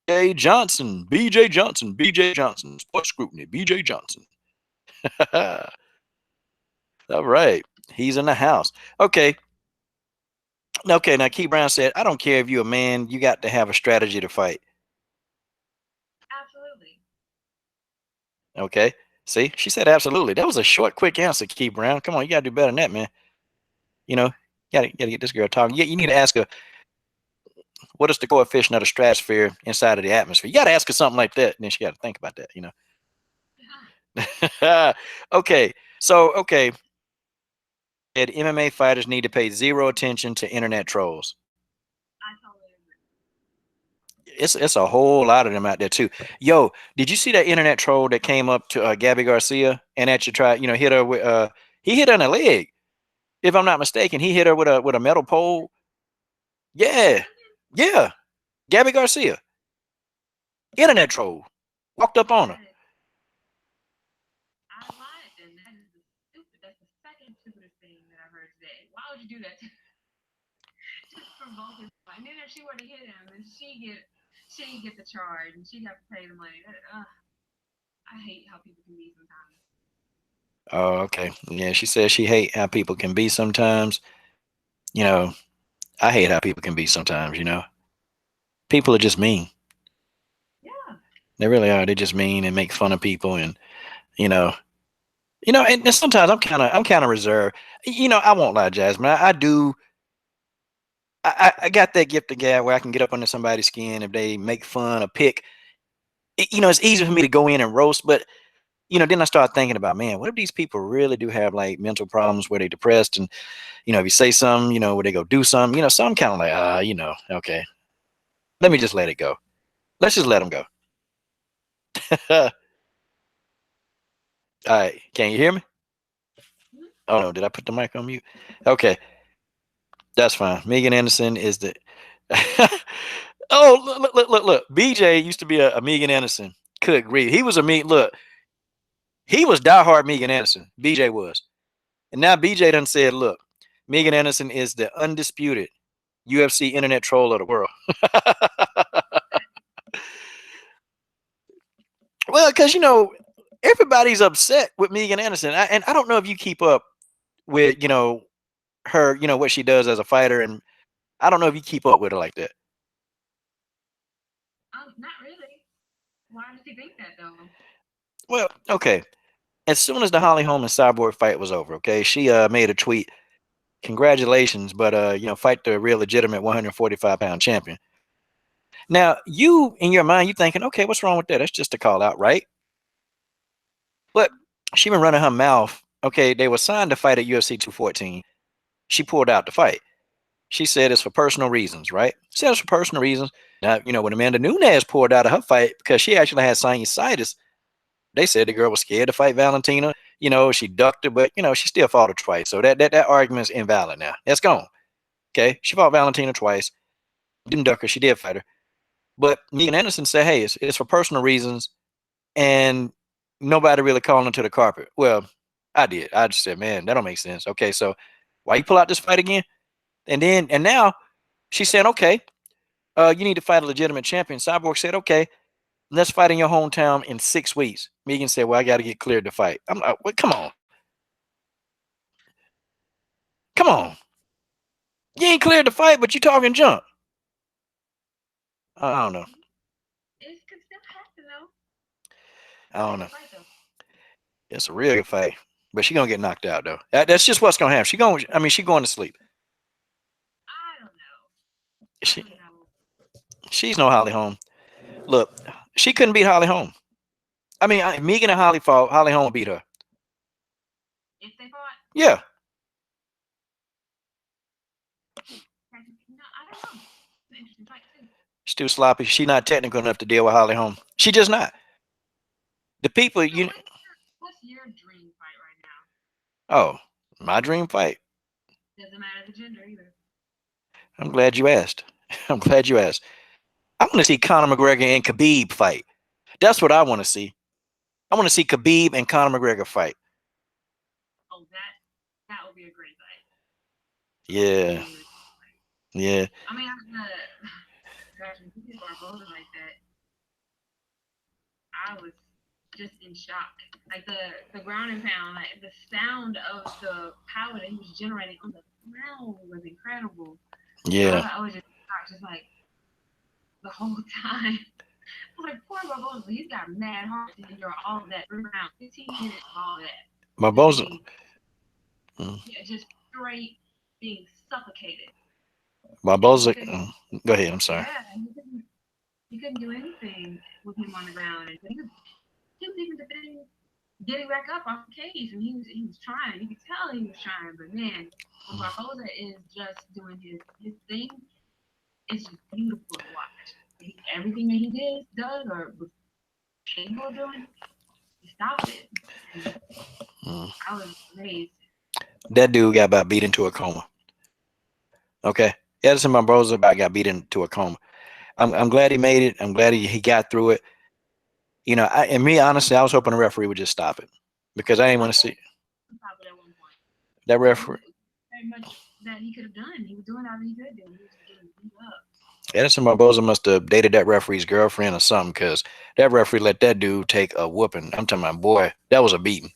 BJ Johnson. BJ Johnson. BJ Johnson. Sports scrutiny. BJ Johnson. All right. He's in the house. Okay. Okay. Now Key Brown said, I don't care if you're a man, you got to have a strategy to fight. Absolutely. Okay. See, she said absolutely. That was a short, quick answer, Key Brown. Come on, you gotta do better than that, man. You know, you gotta get this girl talking. You need to ask her what is the coefficient of the stratosphere inside of the atmosphere. You gotta ask her something like that, and then she gotta think about that. Okay, so okay, and MMA fighters need to pay zero attention to internet trolls. I totally agree. It's a whole lot of them out there too. Yo, did you see that internet troll that came up to Gabby Garcia and actually tried, hit her with he hit her in the leg. If I'm not mistaken, he hit her with a metal pole. Yeah, yeah. Gabby Garcia, internet troll, walked up on her. I lied then. That is the stupid. That's the second stupidest thing that I've heard today. Why would you do that? Just provoke his. And then if she were to hit him, then she get the charge and she'd have to pay the money. I hate how people can be sometimes. Oh, okay. Yeah, she says she hate how people can be sometimes. You know, I hate how people can be sometimes. People are just mean. Yeah. They really are. They just mean and make fun of people, and you know, and sometimes I'm kind of reserved. I won't lie, Jasmine. I do. I got that gift of gab where I can get up under somebody's skin if they make fun or pick. It's easy for me to go in and roast, but then I start thinking about, man, what if these people really do have like mental problems where they're depressed, and if you say something, where they go do something, so I'm kind of like, okay, let me just let it go. Let's just let them go. All right, can you hear me? Oh no, did I put the mic on mute? Okay, that's fine. Megan Anderson is the. Oh, look. BJ used to be a Megan Anderson. Good grief, he was a me. Look, he was diehard Megan Anderson. BJ was, and now BJ done said, look, Megan Anderson is the undisputed UFC internet troll of the world. Well, because everybody's upset with Megan Anderson, and I don't know if you keep up with her, what she does as a fighter, and I don't know if you keep up with her like that. Not really. Why does he think that though? Well, okay. As soon as the Holly Holm and Cyborg fight was over, okay, she made a tweet, congratulations, but fight the real legitimate 145-pound champion. Now, you in your mind, you thinking, okay, what's wrong with that? That's just a call out, right? But she been running her mouth. Okay, they were signed to fight at UFC 214. She pulled out the fight. She said it's for personal reasons, right? Said it's for personal reasons. Now, when Amanda Nunez pulled out of her fight because she actually had sinusitis, they said the girl was scared to fight Valentina. She ducked her, but she still fought her twice. So that argument's invalid now. That's gone. Okay, she fought Valentina twice. Didn't duck her. She did fight her. But Megan Anderson said, hey, it's for personal reasons, and nobody really calling her to the carpet. Well, I did. I just said, man, that don't make sense. Okay, so why you pull out this fight again? And now she's saying, okay, you need to fight a legitimate champion. Cyborg said, okay, let's fight in your hometown in 6 weeks. Megan said, well, I got to get cleared to fight. I'm like, well, come on. Come on. You ain't cleared to fight, but you talking junk. I don't know. It could still happen though. I don't know. Fight, though. It's a real good fight, but she gonna get knocked out though. That's just what's gonna happen. She going to sleep. I don't know. She I don't know. she's no Holly Holm. Look, she couldn't beat Holly Holm. Megan and Holly fought. Holly Holm beat her. If they fought, Yeah. no, I don't know. It's an interesting fight too. She's too sloppy. She's not technical enough to deal with Holly Holm. She just not. The people, What's your dream fight right now? oh, my dream fight. Doesn't matter the gender either. I'm glad you asked. I'm glad you asked. I want to see Conor McGregor and Khabib fight. That's what I want to see. I want to see Khabib and Conor McGregor fight. Oh, that would be a great fight. Yeah, yeah. I mean, gosh, when people are voting like that, I was just in shock. Like the ground and pound, like the sound of the power that he was generating on the ground was incredible. Yeah. I was just shocked, just like the whole time. I was like, poor Barbosa, he's got mad heart to endure all of that 3 rounds, 15 minutes of all of that. Barbosa. Yeah, just straight being suffocated. Barbosa. Go ahead. I'm sorry. Yeah, he couldn't do anything with him on the ground. And he was even defending, getting back up off the cage, and he was trying. You could tell he was trying, but man, when Barbosa is just doing his thing, it's just beautiful to watch. Everything that he does or was capable of doing, he stopped it. And I was amazed. That dude got about beat into a coma. Okay, Edison Barbosa about got beat into a coma. I'm glad he made it. I'm glad he got through it. You know, and me honestly, I was hoping the referee would just stop it because I didn't want to see that referee. Very much that he could have done. He was doing all he could do. He was getting beat up. Edison Barbosa must have dated that referee's girlfriend or something because that referee let that dude take a whooping. I'm talking about, boy, that was a beating.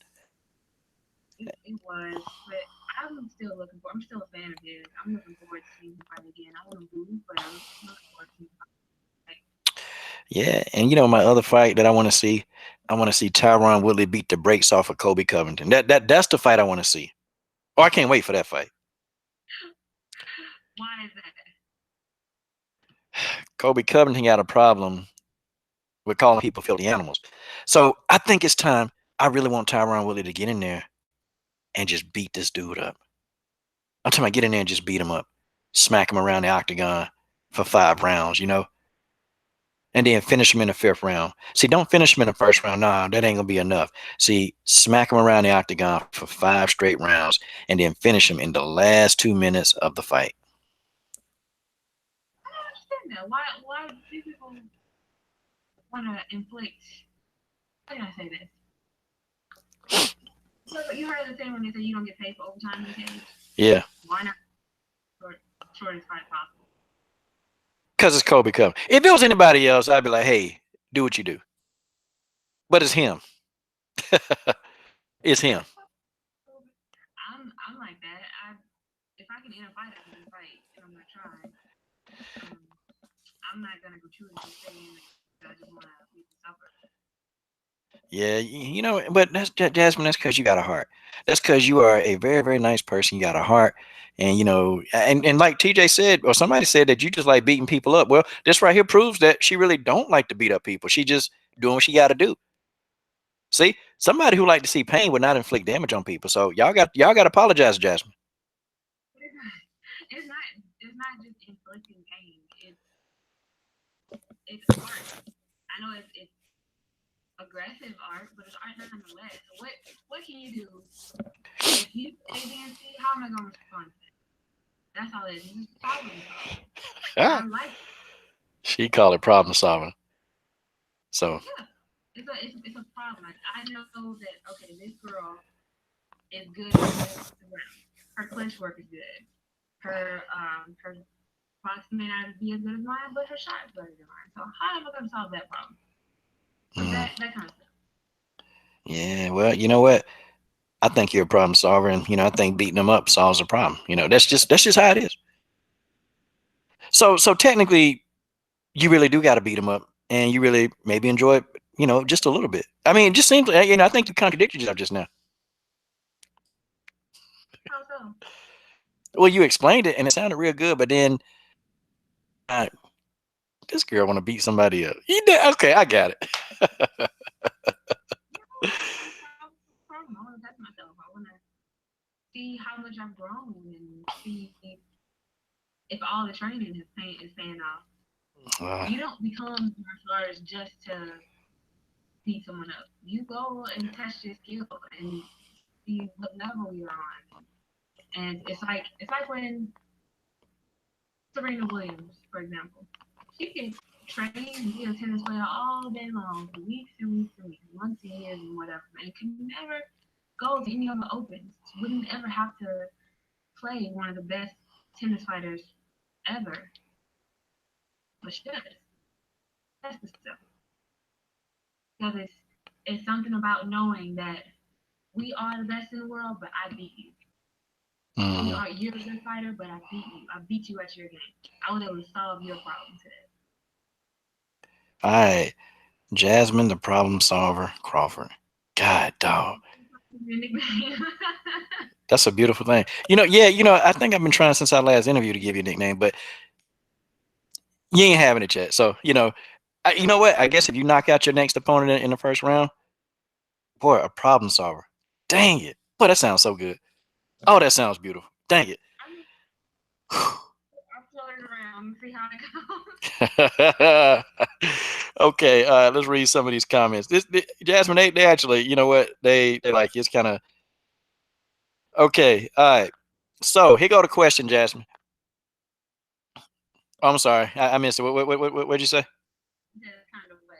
It was, but I'm still looking for. I'm still a fan of his. I'm looking forward to seeing him fight again. I want to lose, but I'm looking forward to seeing him fight. Yeah, and you know my other fight that I want to see Tyron Woodley beat the brakes off of Kobe Covington. That's the fight I want to see. Oh, I can't wait for that fight. Why is that? Kobe Covington got a problem with calling people filthy animals. So I think it's time. I really want Tyron Woodley to get in there and just beat this dude up. I'm talking about get in there and just beat him up, smack him around the octagon for 5 rounds, you know, and then finish him in the 5th round. See, don't finish him in the 1st round. Nah, that ain't gonna be enough. See, smack him around the octagon for 5 straight rounds, and then finish him in the last 2 minutes of the fight. I don't understand that. Why do people want to inflict? How can I say this? You heard the thing when they say you don't get paid for overtime in the cage? Yeah. Why not shortest fight possible? Because it's Kobe Covington. If it was anybody else, I'd be like, hey, do what you do. But it's him. It's him. I'm like that. If I can end a fight, I can end a fight, and I'm gonna try. I'm not gonna go through and stay in it. I just wanna make it suffer. Yeah, you know, but that's Jasmine. That's because you got a heart. That's because you are a very, very nice person. You got a heart, and you know, and like TJ said, or somebody said that you just like beating people up. Well, this right here proves that she really don't like to beat up people. She just doing what she got to do. See, somebody who like to see pain would not inflict damage on people. So y'all got to apologize, Jasmine. It's not just inflicting pain. It's art. I know it's aggressive art, but it's art nonetheless. So what can you do if you say against it? How am I gonna respond to that? That's all it is. It's just problem solving. I like it. She called it problem solving. So yeah, it's a problem. Like, I know that okay, this girl is good with the ground. Her clinch work is good. Her box may not be as good as mine, but her shot is better than mine. So how am I gonna solve that problem? That kind of stuff. Yeah, well, you know what? I think you're a problem solver, and you know, I think beating them up solves the problem. You know, that's just how it is. So technically, you really do got to beat them up, and you really maybe enjoy it, you know, just a little bit. I mean, it just seems like, you know, I think you contradicted yourself just now. How so? Well, you explained it, and it sounded real good, but then this girl want to beat somebody up. You did, okay, I got it. Problem. I want to test myself. I want to see how much I've grown and see if all the training is paying off. You don't become martial artist just to beat someone up. You go and test your skill and see what level you're on. And it's like when Serena Williams, for example, she can train and be a tennis player all day long for weeks and weeks and weeks, months and years and whatever, and can never go to any of the opens. Wouldn't ever have to play one of the best tennis fighters ever, but she does. That's the stuff. Because it's something about knowing that we are the best in the world, but I beat you. Mm. You're a good fighter, but I beat you. I beat you at your game. I was able to solve your problem today. All right, Jasmine, the problem solver, Crawford. God, dog. That's a beautiful thing. Yeah, I think I've been trying since our last interview to give you a nickname, but you ain't having it yet. So, you know what? I guess if you knock out your next opponent in the first round, boy, a problem solver. Dang it. Boy, that sounds so good. Oh, that sounds beautiful. Dang it. I'll float it around and see how it goes. Okay, let's read some of these comments. Jasmine, they actually, you know what? They like it's kind of okay. All right. So here go the question, Jasmine. Oh, I'm sorry, I missed it. What'd you say? Just kind of wet.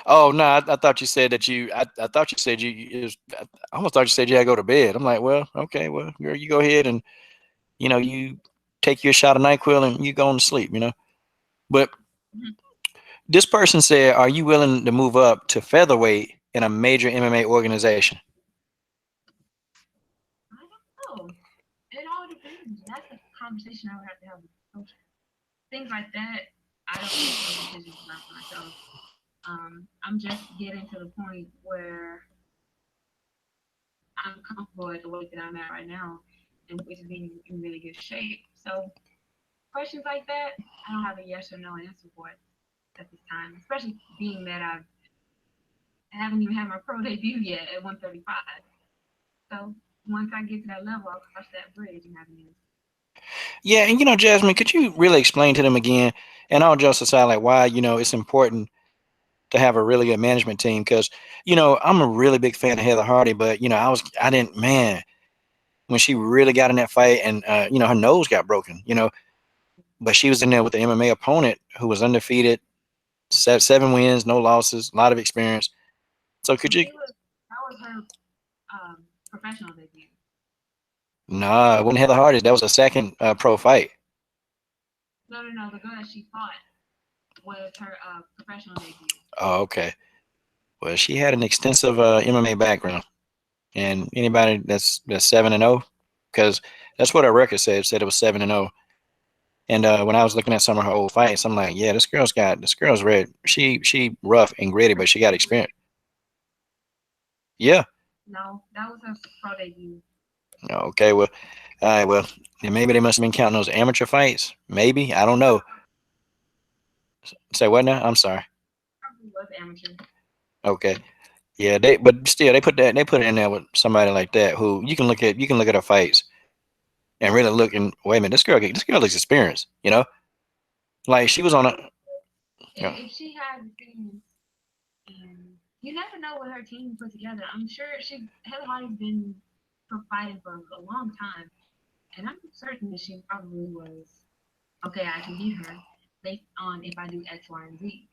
Oh no, I thought you said that you. I thought you said I almost thought you said you had to go to bed. I'm like, well, okay, well, girl, you go ahead and you take your shot of Nyquil and you go on to sleep. But Mhm. this person said, "Are you willing to move up to featherweight in a major MMA organization?" I don't know. It all depends. That's a conversation I would have to have with the coach. Things like that, I don't make those decisions about myself. I'm just getting to the point where I'm comfortable at the weight that I'm at right now, and which is being in really good shape. So questions like that, I don't have a yes or no answer for it at this time, especially being that I haven't even had my pro debut yet at 135. So once I get to that level, I'll cross that bridge and have an answer. Yeah, and Jasmine, could you really explain to them again, and all jokes aside, like why it's important to have a really good management team? Because I'm a really big fan of Heather Hardy, but I didn't, man, when she really got in that fight and her nose got broken, but she was in there with the MMA opponent who was undefeated, seven wins, no losses, a lot of experience. So could you? That was her professional debut. Nah, it wasn't Heather Hardy. That was a second pro fight. No, no, no. The girl that she fought was her professional debut. Oh, okay. Well, she had an extensive MMA background, and anybody that's 7-0, because that's what her record said. It said it was 7-0. And when I was looking at some of her old fights, I'm like, yeah, this girl's red. She rough and gritty, but she got experience. Yeah. No, that was her pro debut. Okay. Well, all right. Well, then maybe they must have been counting those amateur fights. Maybe I don't know. Say what now? I'm sorry. Probably was amateur. Okay. Yeah. But still, they put it in there with somebody like that who you can look at her fights and really look and wait a minute, this girl looks experienced. Like she was on a. If she had experience, and you never know what her team put together. I'm sure Heather Hardy's been fighting for a long time, and I'm certain that she probably was okay. I can beat her based on if I do X, Y, and Z.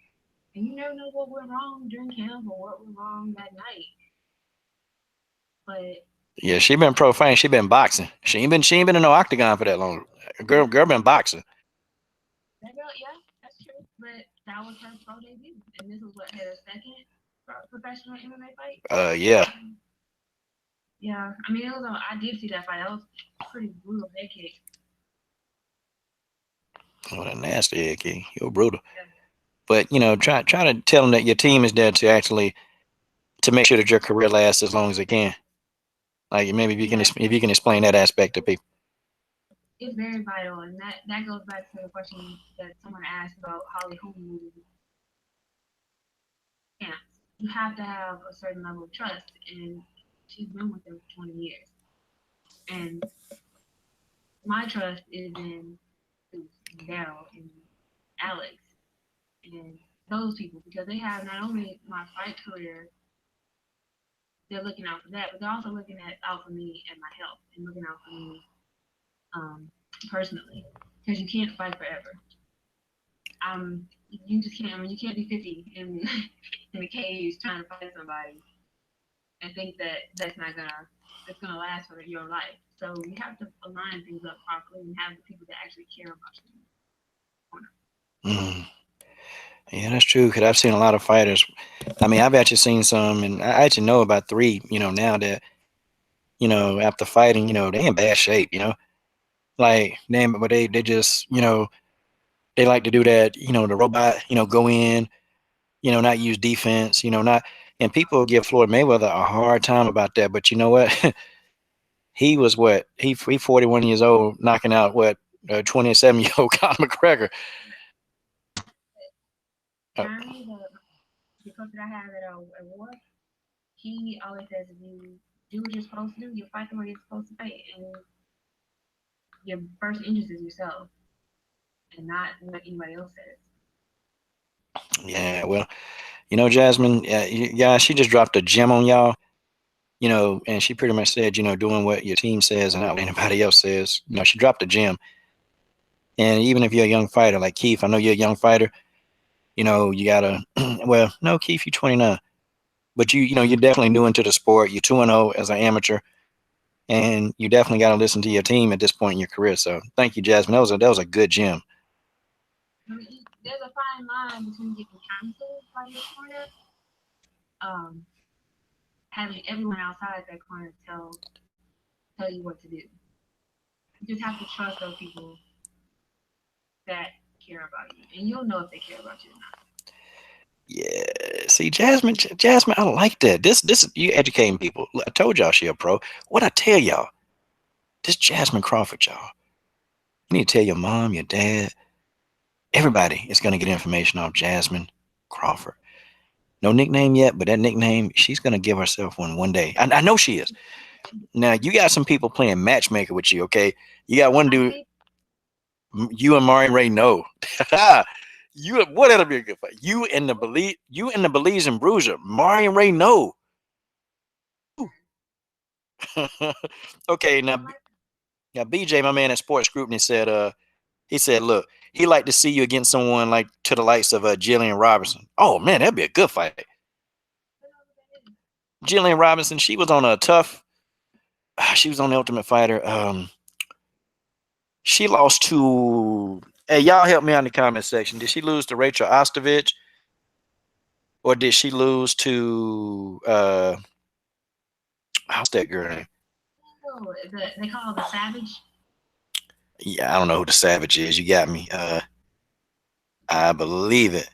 And you never know what went wrong during camp or what went wrong that night. But Yeah, she been profane. She been boxing. She ain't been in no octagon for that long. Girl been boxing. that girl, yeah, that's true. But that was her pro debut, and this was what her second professional MMA fight. Yeah. Yeah, I mean, I did see that fight. That was pretty brutal head kick. Oh, that nasty head kick. You're brutal. Yeah, But try to tell them that your team is there to actually to make sure that your career lasts as long as it can. Like maybe yeah, if you can explain that aspect to people. it's very vital, and that goes back to the question that someone asked about Holly Holm camps. You have to have a certain level of trust, and she's been with them for 20 years. And my trust is in Daryl and Alex and those people because they have not only my fight career, they're looking out for that, but they're also looking out for me and my health and looking out for me personally, because you can't fight forever. You just can't. I mean, you can't be 50 in the cage trying to fight somebody and think that that's gonna last for your life. So you have to align things up properly and have the people that actually care about you. Mm. Yeah, that's true. Because I've seen a lot of fighters. I mean, I've actually seen some, and I actually know about three. Now that after fighting, they in bad shape. Like name it, but they just they like to do that. The robot. Go in. Not use defense. Not. And people give Floyd Mayweather a hard time about that. But you know what? He was what? He 41 years old, knocking out what? 27-year-old Conor McGregor. Jeremy, the coach that I have at War, he always says if you do what you're supposed to do, you fight the way you're supposed to fight, and your first interest is yourself, and not what anybody else says. Yeah, well, Jasmine, yeah, she just dropped a gem on y'all, and she pretty much said, doing what your team says and not what anybody else says. She dropped a gem. And even if you're a young fighter like Keith, I know you're a young fighter, you gotta, well, no, Keith, you're 29, but you're definitely new into the sport. You're 2-0 as an amateur, and you definitely got to listen to your team at this point in your career. So thank you, Jasmine. That was a good gem. I mean, there's a fine line between getting counseled by your corner, having everyone outside that corner tell you what to do. You just have to trust those people that care about you, and you'll know if they care about you or not. Yeah, see, Jasmine, I like that. This, you educating people. I told y'all she a pro. What I tell y'all, this Jasmine Crawford, y'all. You need to tell your mom, your dad, everybody is gonna get information off Jasmine Crawford. No nickname yet, but that nickname, she's gonna give herself one day. I know she is. Now you got some people playing matchmaker with you, okay? You got one dude, you and Marion Ray know. That'll be a good fight. You and the Belize Bruiser, Marion Ray know. Okay, now BJ, my man at Sports Group, and he said, look, he like to see you against someone like to the likes of Jillian Robinson. Oh man, that'd be a good fight. Jillian Robinson, she was on a tough. She was on the Ultimate Fighter. She lost to. Hey, y'all help me out in the comment section. Did she lose to Rachel Ostovich, or did she lose to how's that girl name? Oh, they call her the Savage. Yeah, I don't know who the Savage is. You got me. I believe it.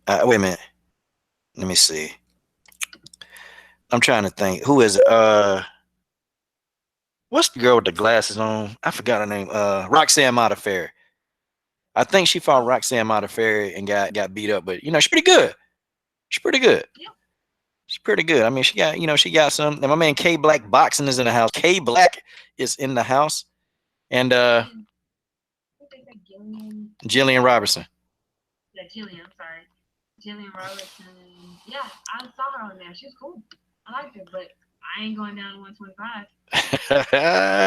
Wait a minute. Let me see. I'm trying to think. Who is it? What's the girl with the glasses on? I forgot her name. Roxanne Modafferi. I think she fought Roxanne Modafferi and got beat up, but she's pretty good. She's pretty good. Yeah. She's pretty good. I mean, she got some. And my man K Black Boxing is in the house. K Black is in the house, and Jillian Robertson. Yeah, Jillian. I'm sorry, Jillian Robertson. Yeah, I saw her on there. She was cool. I liked her, but I ain't going down to 125.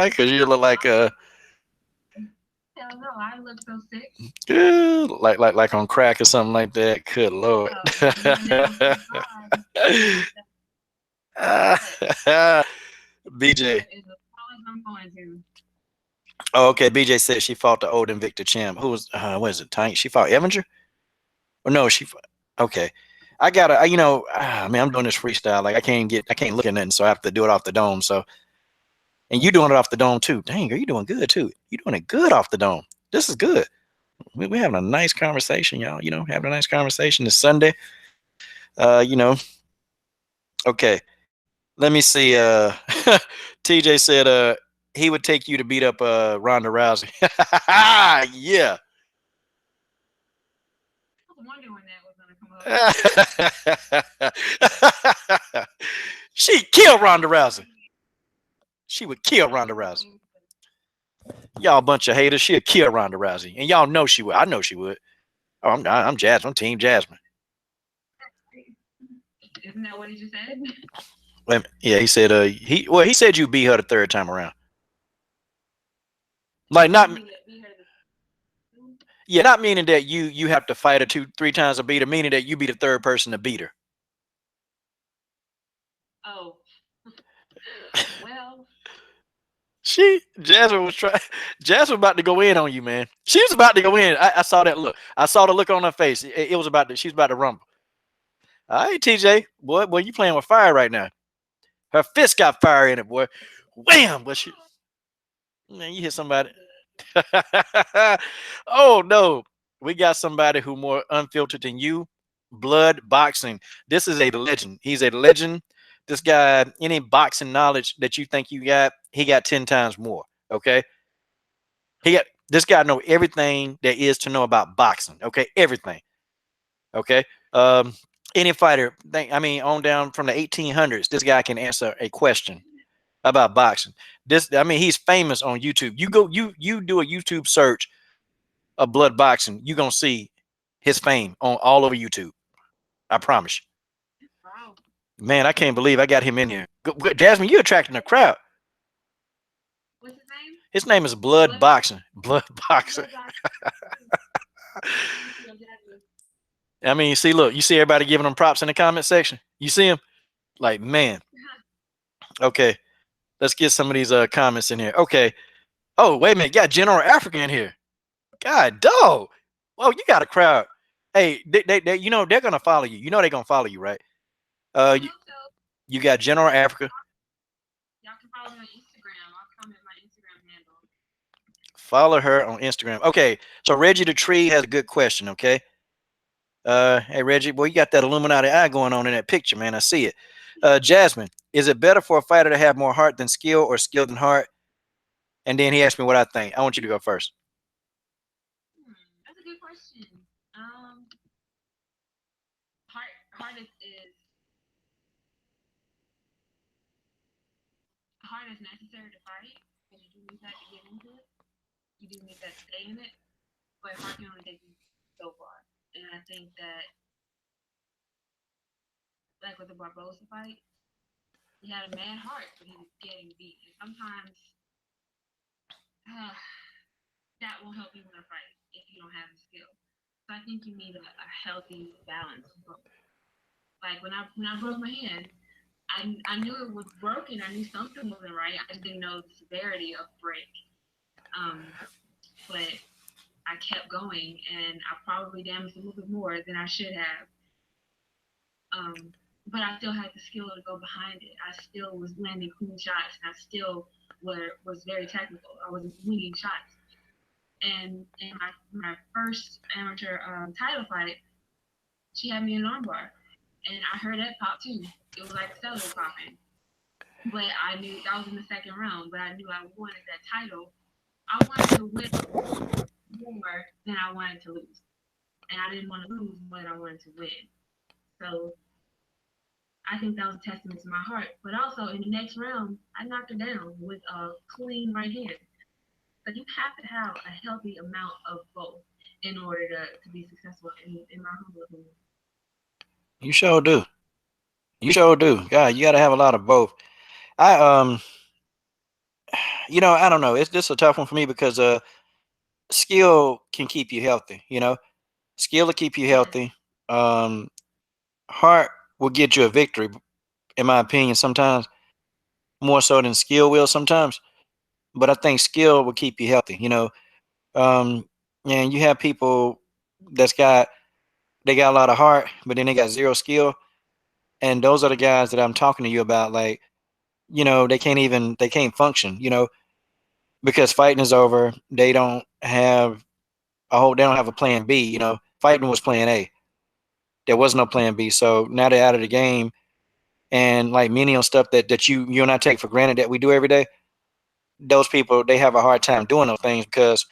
Because you look like Hell no, I look so sick. like on crack or something like that. Good Lord. BJ. Oh, okay. BJ said she fought the old Invicta champ. Who was? What is it? Tank? She fought Evanger? Or no? Okay. I gotta. I mean, I'm doing this freestyle. Like I can't look at nothing, so I have to do it off the dome. So, and you doing it off the dome too. Dang, girl, you doing good too. You doing it good off the dome. This is good. We're having a nice conversation, y'all. Having a nice conversation. It's Sunday. Okay. Let me see. TJ said he would take you to beat up Ronda Rousey. Yeah. I was wondering when that was gonna come up. She'd kill Ronda Rousey. She would kill Ronda Rousey. Y'all a bunch of haters. She'd kill Ronda Rousey, and y'all know she would. I know she would. Oh, I'm Jasmine. I'm Team Jasmine. Isn't that what he just said? Yeah, he said he said you beat her the third time around. Like You not, need to be her to. yeah, not meaning that you have to fight her two, three times to beat her, meaning that you be the third person to beat her. Oh, well, Jasmine was trying. Jasmine about to go in on you, man. She was about to go in. I saw that look. I saw the look on her face. It was about to. She was about to rumble. All right, TJ, boy, you playing with fire right now. Her fist got fire in it, boy. Wham! But she, man, you hit somebody. Oh no, we got somebody who more unfiltered than you. Blood boxing. This is a legend. He's a legend. This guy, any boxing knowledge that you think you got, he got 10 times more. Okay, he got this guy know everything there is to know about boxing. Okay, everything. Okay, um, any fighter. I mean, on down from the 1800s, this guy can answer a question about boxing. This, I mean, he's famous on YouTube. You do a YouTube search of blood boxing, you're gonna see his fame on all over YouTube. I promise wow. you. Man, I can't believe I got him in here. Jasmine, you're attracting a crowd. What's his name? His name is Blood Blood. Boxing. Blood Boxing. Blood box. Let me see on Jasmine. I mean, see, look, you see everybody giving him props in the comment section. You see him? Like, man. Okay, let's get some of these comments in here. Okay. Oh, wait a minute. You got General Africa in here. God, dog. Well, you got a crowd. Hey, you know they're gonna follow you. You know they're gonna follow you, right? I You, hope so. you got General Africa. Y'all can follow me on Instagram. I'll comment my Instagram handle. Follow her on Instagram. Okay, so Reggie the Tree has a good question. Okay, hey Reggie, boy, you got that Illuminati eye going on in that picture, man. I see it. Jasmine, is it better for a fighter to have more heart than skill, or skill than heart? And then he asked me what I think. I want you to go first. That's a good question. Heart is heart is necessary to fight because you do need that to get into it. You do need that to stay in it, but heart can only take you so far. And I think that, like with the Barbosa fight, he had a mad heart, but he was getting beat. And sometimes uh, that will help you win a fight if you don't have the skill. So I think you need a healthy balance. Like when I broke my hand, I knew it was broken. I knew something wasn't right. I just didn't know the severity of break. Um, but I kept going, and I probably damaged a little bit more than I should have. But I still had the skill to go behind it. I still was landing clean shots, and I still was very technical. I was winning shots. And in my first amateur title fight, she had me in an armbar, and I heard that pop too. It was like cello popping. But I knew that was in the second round. But I knew I wanted that title. I wanted to win more than I wanted to lose, and I didn't want to lose more than I wanted to win. So I think that was a testament to my heart. But also in the next round, I knocked her down with a clean right hand. But you have to have a healthy amount of both in order to be successful in my humble opinion. You sure do. You sure do. God, you got to have a lot of both. I I don't know. It's just a tough one for me because skill can keep you healthy. Skill will keep you Yes. healthy. Um, heart will get you a victory, in my opinion. Sometimes more so than skill will. Sometimes, but I think skill will keep you healthy. Um, and you have people that's got they got a lot of heart, but then they got zero skill, and those are the guys that I'm talking to you about. Like, they can't function. Because fighting is over. They don't have a plan B. Fighting was plan A. There was no plan B. So now they're out of the game, and like menial stuff that you and I take for granted that we do every day. Those people, they have a hard time doing those things because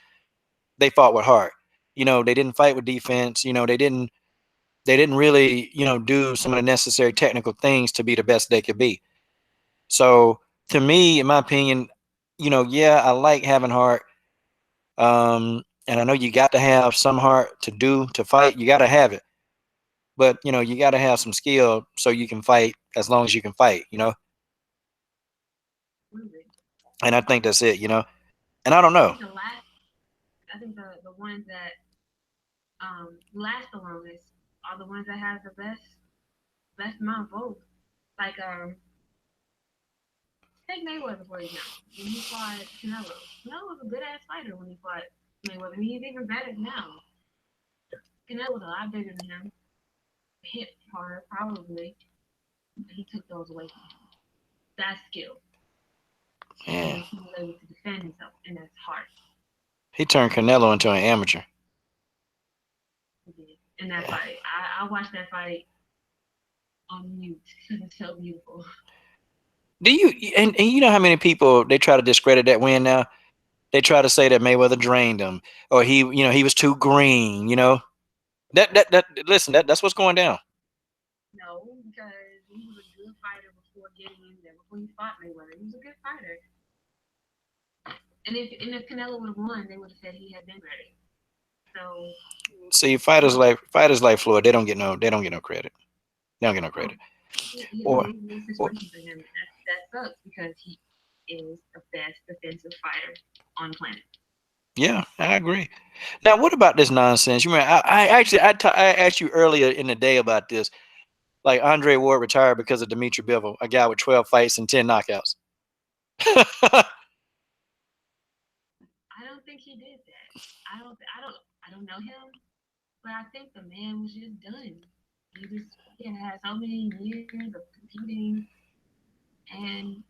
they fought with heart. They didn't fight with defense. They didn't really do some of the necessary technical things to be the best they could be. So to me, in my opinion, yeah, I like having heart. And I know you got to have some heart to fight. You got to have it, but you got to have some skill so you can fight as long as you can fight. Really. And I think that's it. And I don't I know. think the last, I think the ones that last the longest are the ones that have the best amount of votes. Like take Mayweather for example. When he fought Canelo, Canelo was a good ass fighter when he fought Mayweather. I mean, he's even better now. Canelo was a lot bigger than him, hit harder probably. But he took those away from him. That's skill, Yeah. and he was able to defend himself, and that's hard. He turned Canelo into an amateur. He did in that Yeah. fight. I watched that fight on mute because it's so beautiful. Do you and you know how many people they try to discredit that win now? They try to say that Mayweather drained him or he was too green, you know. That listen, that's what's going down. No, because he was a good fighter before getting in there. Before he fought Mayweather, he was a good fighter. And if Canelo would have won, they would have said he had been ready. So See, you know, fighters like Floyd, they don't get no credit. They don't get no no, credit. it's a Or, lose-lose or situation for him. That sucks because he is the best defensive fighter on the planet. yeah, I agree. Now, what about this nonsense? You remember, I asked you earlier in the day about this. Like Andre Ward retired because of Dimitri Bivol, a guy with 12 fights and 10 knockouts. I don't think he did that. I don't know him, but I think the man was just done. He had so many years of competing, and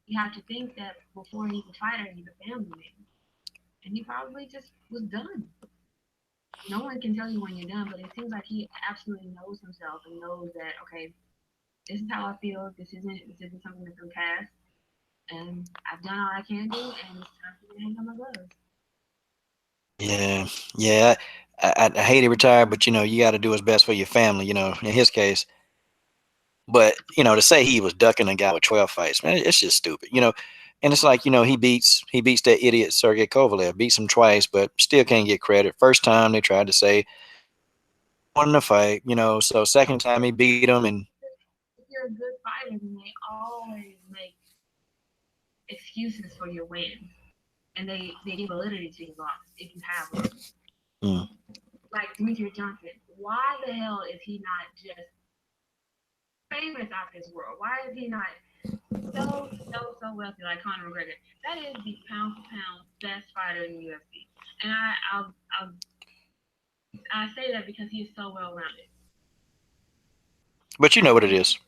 you have to think that before he's a fighter, he's a family man, and he probably just was done. No one can tell you when you're done, but it seems like he absolutely knows himself and knows that okay, this is how I feel. This isn't something that's gonna pass, and I've done all I can do, and it's time for me to hang up my gloves. Yeah, yeah. I hate to retire, but you got to do what's best for your family. In his case, but to say he was ducking a guy with 12 fights, man, it's just stupid. And it's like he beats that idiot Sergey Kovalev, beats him twice, but still can't get credit. First time they tried to say won the fight, so second time he beat him, and If you're a good fighter, then they always make excuses for your wins, and they give validity to your loss if you have one. mm, Like Demetrius Johnson, why the hell is he not just famous out this world? Why is he not so wealthy like Conor McGregor? That is the pound for pound best fighter in the UFC, and I say that because he is so well rounded. but you I know what think it he is.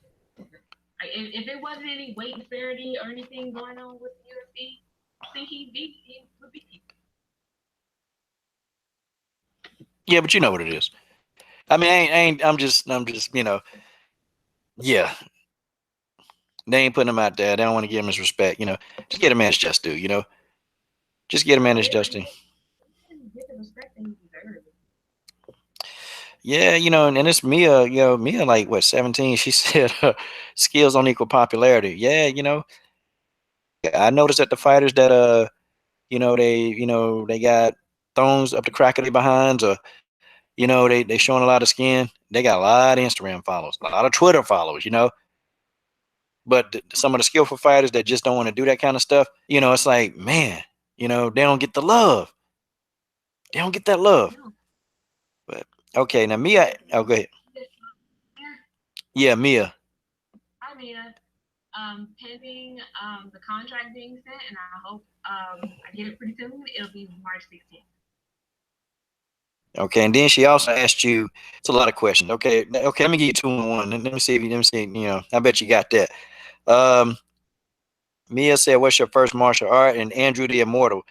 like, if it wasn't any weight disparity or anything going on with the UFC, I think he would beat people. Yeah, but you know what it is. I mean, I'm just, yeah, they ain't putting him out there. They don't want to give him his respect. Just get a man his just due. Just get a man No, his they just don't due. get the respect that he deserves. Yeah, and it's Mia. Mia like what 17. She said skills don't equal popularity. Yeah, I noticed that the fighters that they got thongs up the crack of their behinds, or they showing a lot of skin. They got a lot of Instagram followers, a lot of Twitter followers. But some of the skillful fighters that just don't want to do that kind of stuff, it's like, man, they don't get the love. They don't get that love. No, But okay, now Mia. Oh, go ahead. Yeah, Mia. I mean, pending the contract being sent, and I hope I get it pretty soon. It'll be March 16th. Okay, and then she also asked you. It's a lot of questions. Okay. Let me give you two in one. Let me see if you. Let me see. I bet you got that. Um, Mia said, "What's your first martial art?" And Andrew the Immortal,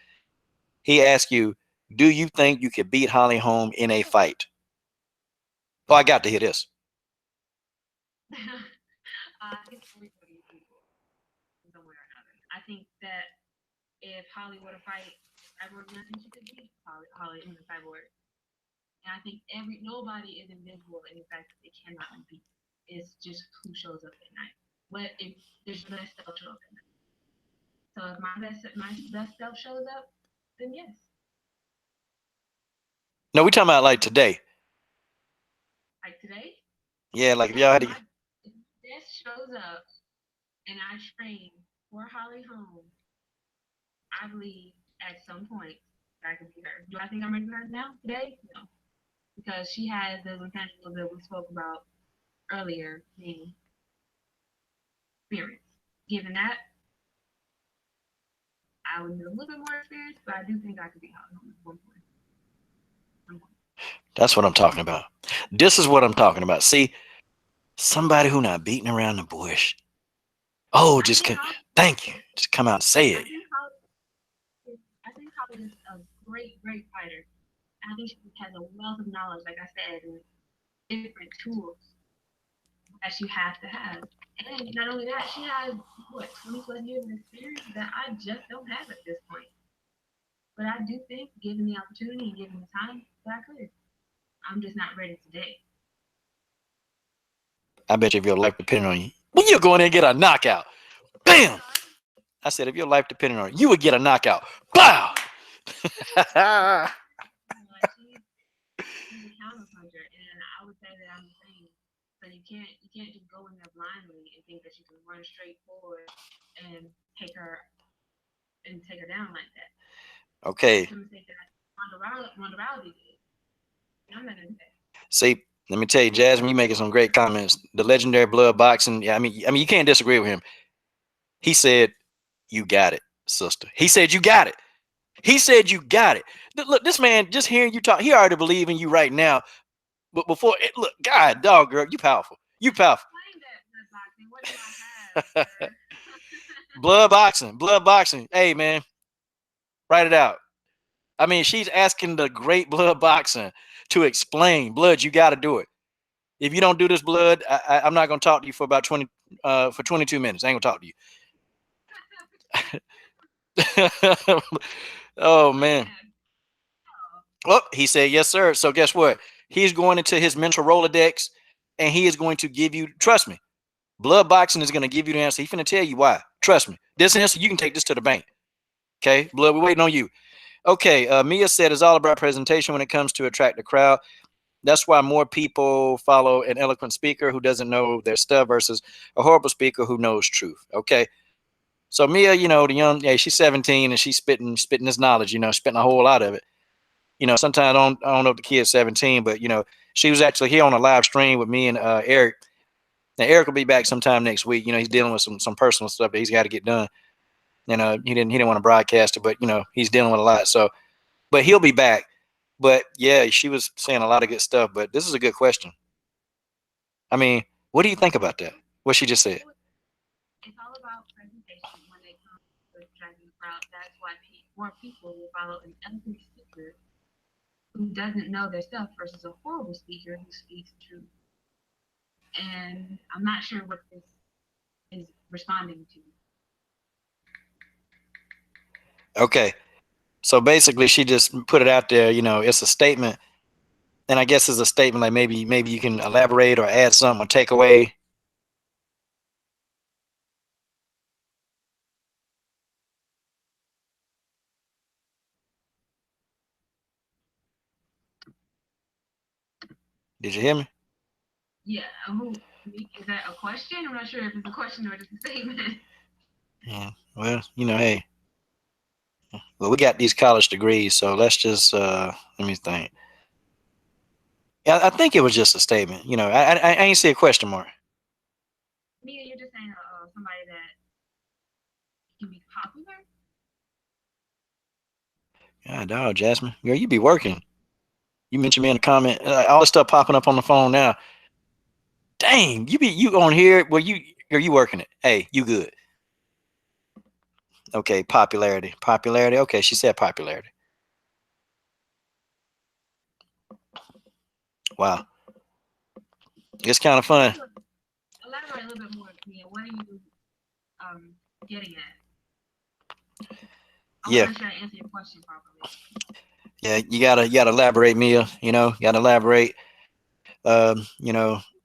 he asked you, "Do you think you could beat Holly Holm in a fight?" Oh, I got to hear this. I think everybody is equal in some way or another. I think that if Holly were to fight Cyborg, I think she could beat Holly in the Cyborg. And I think nobody is invisible in the fact that they cannot be beat. It's just who shows up at night. What if there's your best self show up at night? So if my best self shows up, then yes. No, we talking about like today. Like today, Yeah, like if yeah. y'all If had to. my best shows up and I train for Holly Holm, I believe at some point I could be her. Do I think I'm ready for her now today? No, because she has those intangibles that we spoke about earlier, being spirits. Given that, I would need a little bit more experience, but I do think I could be hot at one point. That's what I'm talking about. This is what I'm talking about. See, somebody who not beating around the bush. Oh, thank you. Just come out and say it. I think Holly is a great, great fighter. I think she has a wealth of knowledge, like I said, and different tools that you have to have. And not only that, she has what 20 plus years of experience that I just don't have at this point. But I do think, given the opportunity and given the time, that I could. I'm just not ready today. I bet you if your life depended on you, well, you'll go in there and get a knockout. Bam! I said, if your life depended on it, you would get a knockout. Bow! She's a counter puncher, and I would say that I'm the same. So you can't just go in there blindly and think that you can run straight forward and take her down like that. Okay. That's a mistake that Ronda Rousey did. I'm not gonna do that. See, let me tell you, Jasmine, you making some great comments. The legendary blood boxing. Yeah, I mean, you can't disagree with him. He said, "You got it, sister." He said, "You got it." He said, "You got it." Look, this man, just hearing you talk, he already believe in you right now. But before, look, God, dog, girl, you powerful. You powerful. What do I have? Blood boxing. Hey, man, write it out. I mean, she's asking the great blood boxing to explain. Blood, you got to do it. If you don't do this, blood, I'm not gonna talk to you for about 22 minutes. I ain't gonna talk to you. Oh man. Oh, he said yes, sir. So guess what? He's going into his mental Rolodex, and he is going to give you. Trust me, blood boxing is going to give you the answer. He's going to tell you why. Trust me. This answer, you can take this to the bank. Okay, blood, we're waiting on you. Okay, Mia said it's all about presentation when it comes to attract the crowd. That's why more people follow an eloquent speaker who doesn't know their stuff versus a horrible speaker who knows truth. Okay. So Mia, the young, yeah, she's 17 and she's spitting this knowledge, spitting a whole lot of it. Sometimes I don't know if the kid's 17, but she was actually here on a live stream with me and Eric. Now Eric will be back sometime next week. He's dealing with some personal stuff that he's got to get done. He didn't want to broadcast it, but he's dealing with a lot. So, but he'll be back. But yeah, she was saying a lot of good stuff. But this is a good question. I mean, what do you think about that? What she just said? It's all about presentation when it comes to attracting the crowd. That's why more people will follow an eloquent speaker who doesn't know their stuff versus a horrible speaker who speaks truth. And I'm not sure what this is responding to. Okay. So basically she just put it out there, it's a statement. And I guess it's a statement like maybe you can elaborate or add something or take away. Did you hear me? Yeah. Is that a question? I'm not sure if it's a question or just a statement. Yeah. Well, hey. Well, we got these college degrees, so let's just let me think. Yeah, I think it was just a statement. I ain't see a question mark. Mia, you're just saying somebody that can be popular. God, dog, Jasmine, girl, you be working. You mentioned me in the comment. All this stuff popping up on the phone now. Dang, you on here? Well, you working it. Hey, you good? Okay, popularity. Okay, she said popularity. Wow, it's kind of fun. Elaborate a little bit more, Mia. What are you getting at? Yeah. I'm not sure I answer your question properly. Yeah, you gotta elaborate, Mia. Gotta elaborate.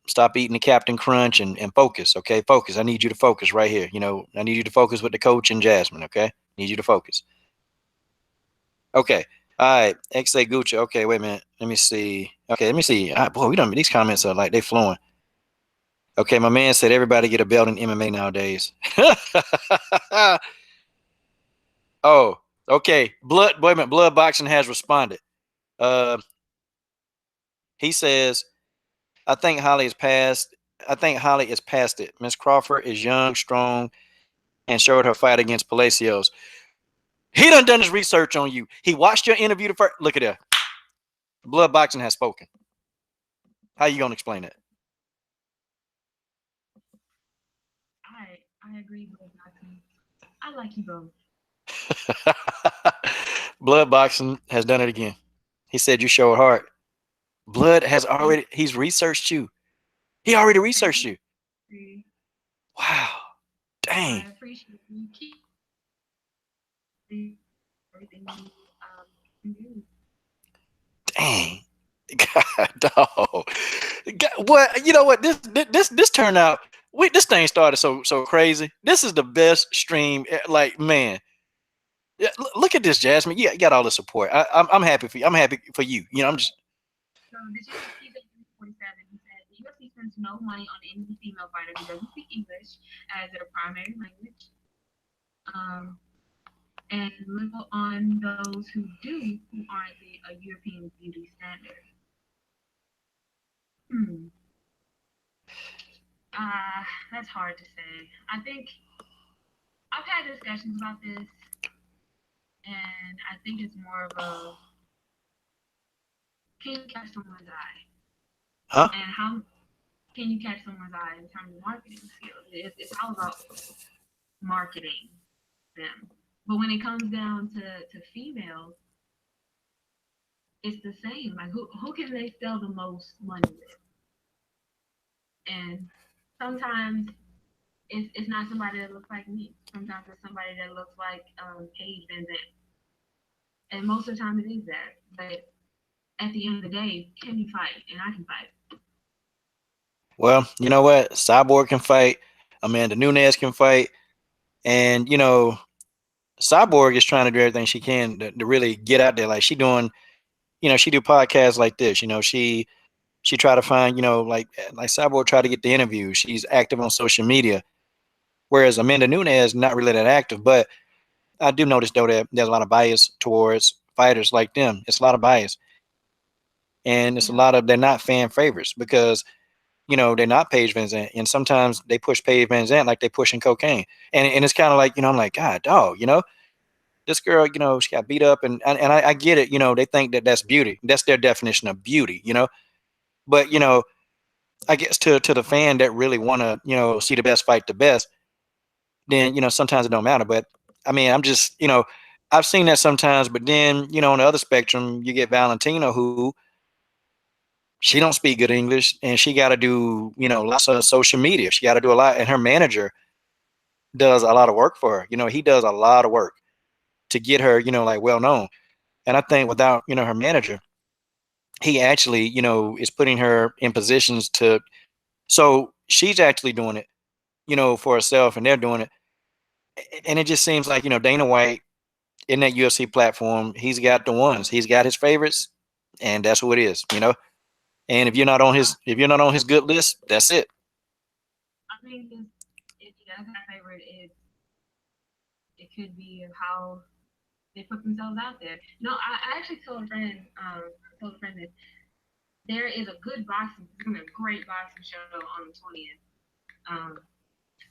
Stop eating the Captain Crunch and focus. Okay, focus. I need you to focus right here. I need you to focus with the coach and Jasmine. Okay, need you to focus. Okay. All right. XA Gucci. Okay, wait a minute. Let me see. Okay, let me see. Boy, we don't. These comments are like they flowing. Okay, my man said everybody get a belt in MMA nowadays. Oh, okay. Blood. Wait a minute. Blood Boxing has responded. Uh, he says, "I think Holly is past. I think Holly is past it. Miss Crawford is young, strong, and showed her fight against Palacios. He done his research on you. He watched your interview the first. Look at that. Blood Boxing has spoken. How you gonna explain that? I agree with Jackson. I like you both. Blood Boxing has done it again. He said you showed heart. Blood has Thank already. He's researched you. He already researched you. you. Wow. Dang. I appreciate you. Keep everything you can do. Dang. God, dog. God, what you know? What this turned out? Wait, this thing started so crazy. This is the best stream. Like man, yeah, look at this, Jasmine. You got all the support. I'm happy for you. I'm happy for you. You know, I'm just. So did you see 47? He said the UFC spends no money on any female fighter who doesn't speak English as their primary language, um, and little on those who do who aren't a European beauty standard. Hmm. That's hard to say. I think I've had discussions about this, and I think it's more of a can you catch someone's eye, Huh? and how can you catch someone's eye in terms of marketing skills? It's all about marketing them. But when it comes down to females, it's the same. Like who can they sell the most money with? And sometimes it's not somebody that looks like me. Sometimes it's somebody that looks like Paige Van Zandt. And most of the time it is that. But at the end of the day, can you fight? And I can fight. Well, you know what? Cyborg can fight. Amanda Nunez can fight, and Cyborg is trying to do everything she can to really get out there. Like she doing, she do podcasts like this. She try to find, like Cyborg try to get the interview. She's active on social media, whereas Amanda Nunez not really that active. But I do notice though that there's a lot of bias towards fighters like them. It's a lot of bias, and it's a Yeah. lot of they're not fan favorites because they're not Paige Van Zandt, and sometimes they push Paige Van Zandt like they pushing cocaine, and it's kind of like I'm like God, dog, this girl, she got beat up, and I get it, they think that that's beauty, that's their definition of beauty, but I guess to the fan that really want to see the best fight the best, then sometimes it don't matter, but I mean I'm just I've seen that sometimes, but then on the other spectrum you get Valentina who she don't speak good English and she got to do lots of social media, she got to do a lot, and her manager does a lot of work for her, he does a lot of work to get her like well known, and I think without her manager he actually is putting her in positions to, so she's actually doing it for herself and they're doing it, and it just seems like Dana White in that UFC platform, he's got the ones, he's got his favorites, and that's who it is, and if you're not on his good list, that's it. I think if he does have favorite, it could be of how they put themselves out there. No, I actually told a friend that there is a good boxing, it's gonna be a great boxing show on the 20th.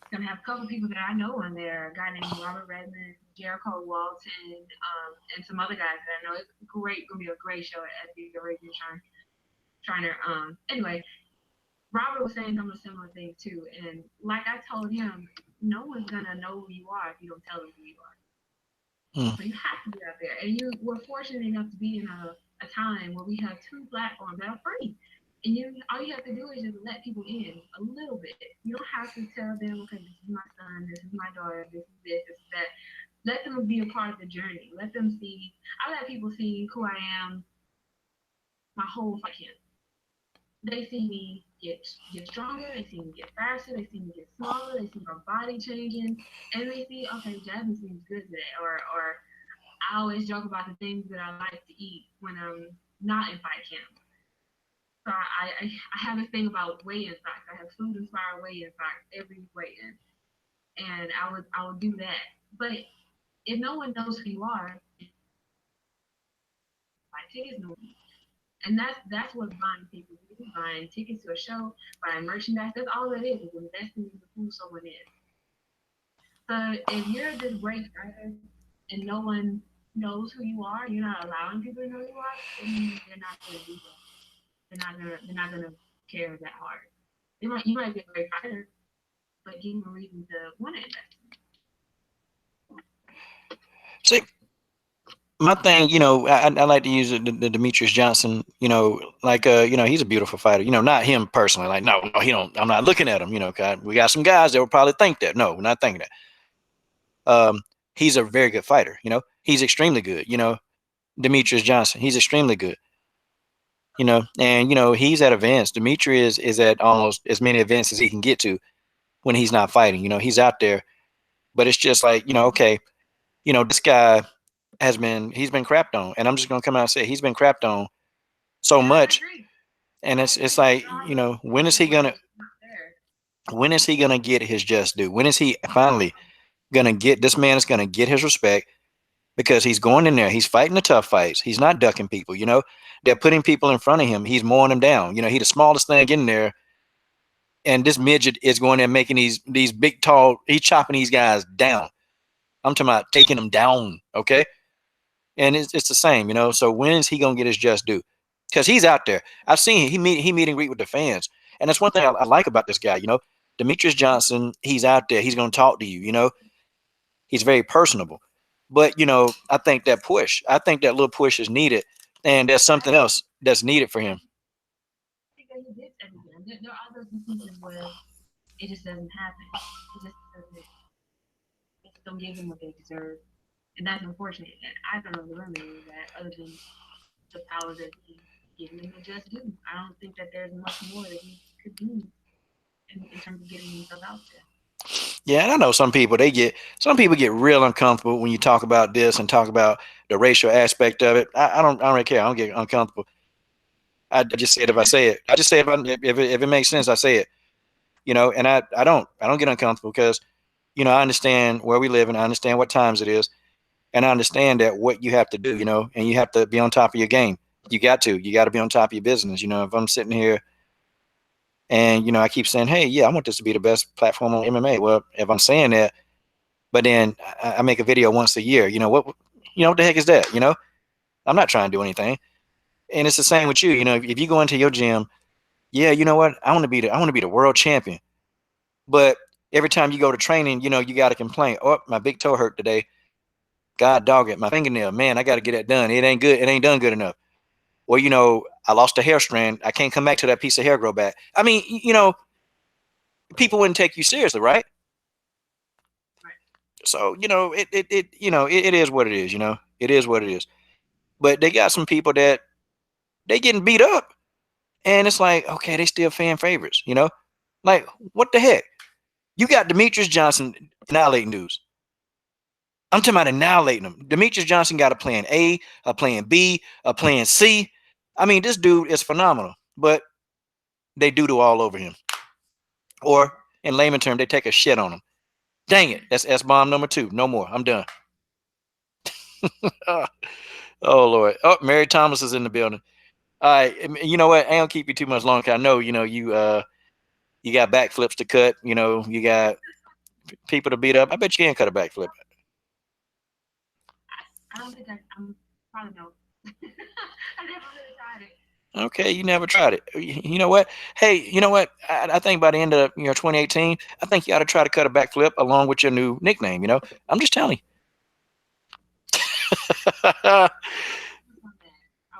It's gonna have a couple of people that I know on there. A guy named Robert Redmond, Jericho Walton, and some other guys that I know. It's great, gonna be a great show at the Arabian Shriner. Anyway, Robert was saying some of the similar things too, and like I told him, no one's gonna know who you are if you don't tell them who you are. Hmm. So you have to be out there. And we're fortunate enough to be in a time where we have two platforms that are free. And all you have to do is just let people in a little bit. You don't have to tell them, okay, this is my son, this is my daughter, this is that. Let them be a part of the journey. Let them see. I let people see who I am my whole fight camp. They see me get stronger, they see me get faster, they see me get smaller, they see my body changing, and they see, okay, Jasmine seems good today, or I always joke about the things that I like to eat when I'm not in fight camp. So I have this thing about weigh-in facts. I have food-inspired weigh-in facts every weigh-in, and I would do that. But if no one knows who you are, buy tickets, no one. And that's what buying tickets is. Buying tickets to a show, buying merchandise. That's all it is investing in who someone is. So if you're this great fighter and no one knows who you are, you're not allowing people to know who you are, then they're not gonna do that. They're not gonna care that hard. You might be a great fighter, but give them a reason to want to invest. See, my thing, I like to use the Demetrius Johnson, like, he's a beautiful fighter, not him personally. Like, no, he don't. I'm not looking at him, 'cause we got some guys that would probably think that. No, we're not thinking that. He's a very good fighter, he's extremely good, Demetrius Johnson, he's extremely good, and, he's at events. Demetrius is at almost as many events as he can get to when he's not fighting, he's out there, but it's just like, okay, this guy he's been crapped on, and I'm just gonna come out and say he's been crapped on so Yeah, I much, agree. and I it's agree. like, when is he gonna get his just due? When is he finally gonna get this man is gonna get his respect, because he's going in there, he's fighting the tough fights, he's not ducking people, they're putting people in front of him, he's mowing them down, he's the smallest thing in there, and this midget is going there making these big tall, he's chopping these guys down. I'm talking about taking them down, okay? And it's the same, So when is he gonna get his just due? Because he's out there. I've seen he meet and greet with the fans, and that's one thing I like about this guy. Demetrius Johnson. He's out there. He's gonna talk to you. He's very personable. But I think that push. I think that little push is needed, and there's something else that's needed for him. think that he did everything. There are those instances where it just doesn't happen. It just doesn't. They just don't give them what they deserve, and that's unfortunate. And I don't know the remedy to that other than the power that he's given him to just do. I don't think that there's much more that he could do in terms of getting himself out there. Yeah, and I know some people get real uncomfortable when you talk about this and talk about the racial aspect of it. I don't really care. I don't get uncomfortable. I just say it if I say it. I just say if it makes sense, I say it. And I don't get uncomfortable because I understand where we live and I understand what times it is, and I understand that what you have to do, and you have to be on top of your game. You got to be on top of your business. If I'm sitting here and I keep saying, hey, yeah, I want this to be the best platform on MMA. Well, if I'm saying that, but then I make a video once a year, what the heck is that? I'm not trying to do anything. And it's the same with you. If you go into your gym, yeah, you know what? I want to be the world champion. But every time you go to training, you got to complain. Oh, my big toe hurt today. God dog it, my fingernail, man, I got to get that done. It ain't good. It ain't done good enough. Well, I lost a hair strand. I can't come back to that piece of hair grow back. I mean, people wouldn't take you seriously, right? Right. So, it is what it is. It is what it is. But they got some people that they getting beat up, and it's like, okay, they still fan favorites. Like, what the heck? You got Demetrius Johnson annihilating dudes. I'm talking about annihilating them. Demetrius Johnson got a plan A, a plan B, a plan C. I mean, this dude is phenomenal, but they doodle all over him. Or, in layman terms, they take a shit on him. Dang it. That's S-bomb number 2. No more. I'm done. Oh, Lord. Oh, Mary Thomas is in the building. All right. You know what? I don't keep you too much longer. I know, you got backflips to cut. You got people to beat up. I bet you can cut a backflip. I don't think I'm probably no. I never really tried it. Okay, you never tried it. You know what? Hey, you know what? I think by the end of 2018, I think you ought to try to cut a backflip along with your new nickname. I'm just telling you. I'll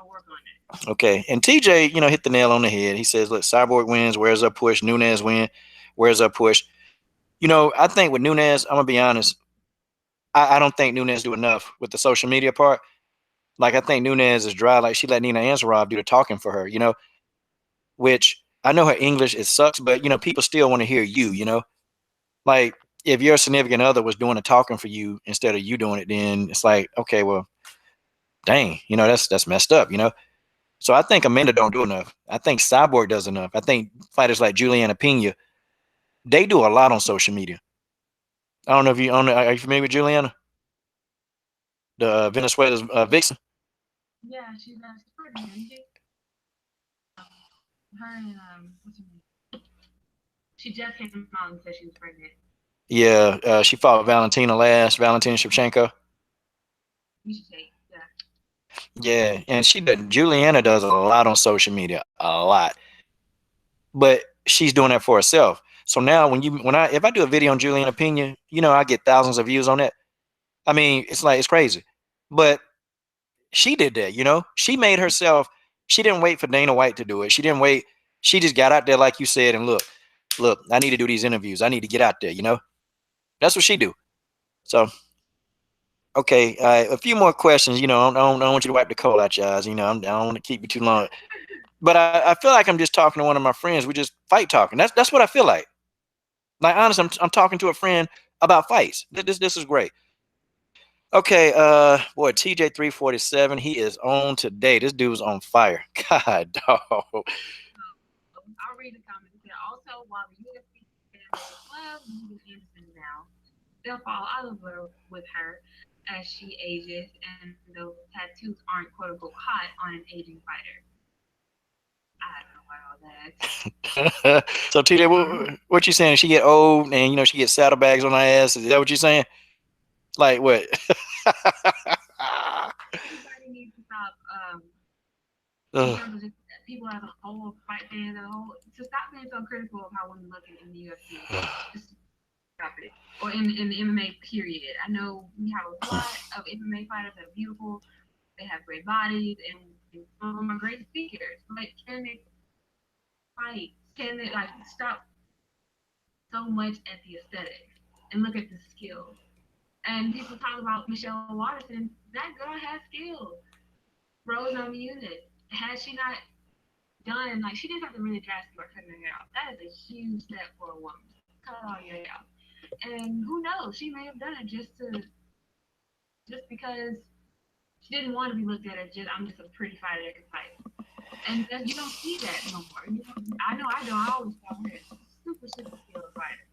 work on it. Okay, and TJ, hit the nail on the head. He says, "Look, Cyborg wins. Where's up push? Nunez win. Where's up push?" I think with Nunez, I'm gonna be honest. I don't think Nunez do enough with the social media part. Like, I think Nunez is dry. Like, she let Nina Ansaroff do the talking for her. Which I know her English it sucks, but people still want to hear you. Like, if your significant other was doing the talking for you instead of you doing it, then it's like, okay, well, dang, that's messed up. So I think Amanda don't do enough. I think Cyborg does enough. I think fighters like Juliana Pena, they do a lot on social media. I don't know if you are you familiar with Juliana? the Venezuela's vixen. Yeah, she's pregnant, isn't she? Her and what's her name? She just came out and said she was pregnant. Yeah, she fought Valentina last. Valentina Shevchenko. You should say, yeah. Yeah, and Juliana does a lot on social media, a lot. But she's doing that for herself. So now if I do a video on Juliana Pena, I get thousands of views on it. I mean, it's crazy. But she did that, She made herself. She didn't wait for Dana White to do it. She didn't wait. She just got out there, like you said, and look, I need to do these interviews. I need to get out there, That's what she do. So, okay, a few more questions. I don't want you to wipe the coal out your eyes. I don't want to keep you too long. But I feel like I'm just talking to one of my friends. We just fight talking. That's what I feel like. Like, honestly, I'm talking to a friend about fights. This is great. Okay, boy, TJ347, he is on today. This dude's on fire. God, dog. I'll read the comments here. Also, while the UFC fans love Nunez Anderson now, they'll fall out of love with her as she ages, and those tattoos aren't quote unquote hot on an aging fighter. I don't know about all that. So TJ, what you saying? She get old and she get saddlebags on her ass. Is that what you're saying? Like what? Everybody needs to stop. In terms of just people as a whole, fight fans as a whole, to stop being so critical of how women look in the UFC. Just stop it. Or in the MMA period. I know we have a lot of MMA fighters that are beautiful. They have great bodies, and some of them are great speakers. Like, can they fight? Can they stop so much at the aesthetics and look at the skills? And people talk about Michelle Watterson. That girl has skills. Rose Namajunas. Had she not done, she didn't have to really drastically start cutting her hair out. That is a huge step for a woman. Cut all your hair out. And who knows? She may have done it just because she didn't want to be looked at as I'm just a pretty fighter that can fight. And you don't see that no more. I know I don't. I always thought her a super skilled fighter.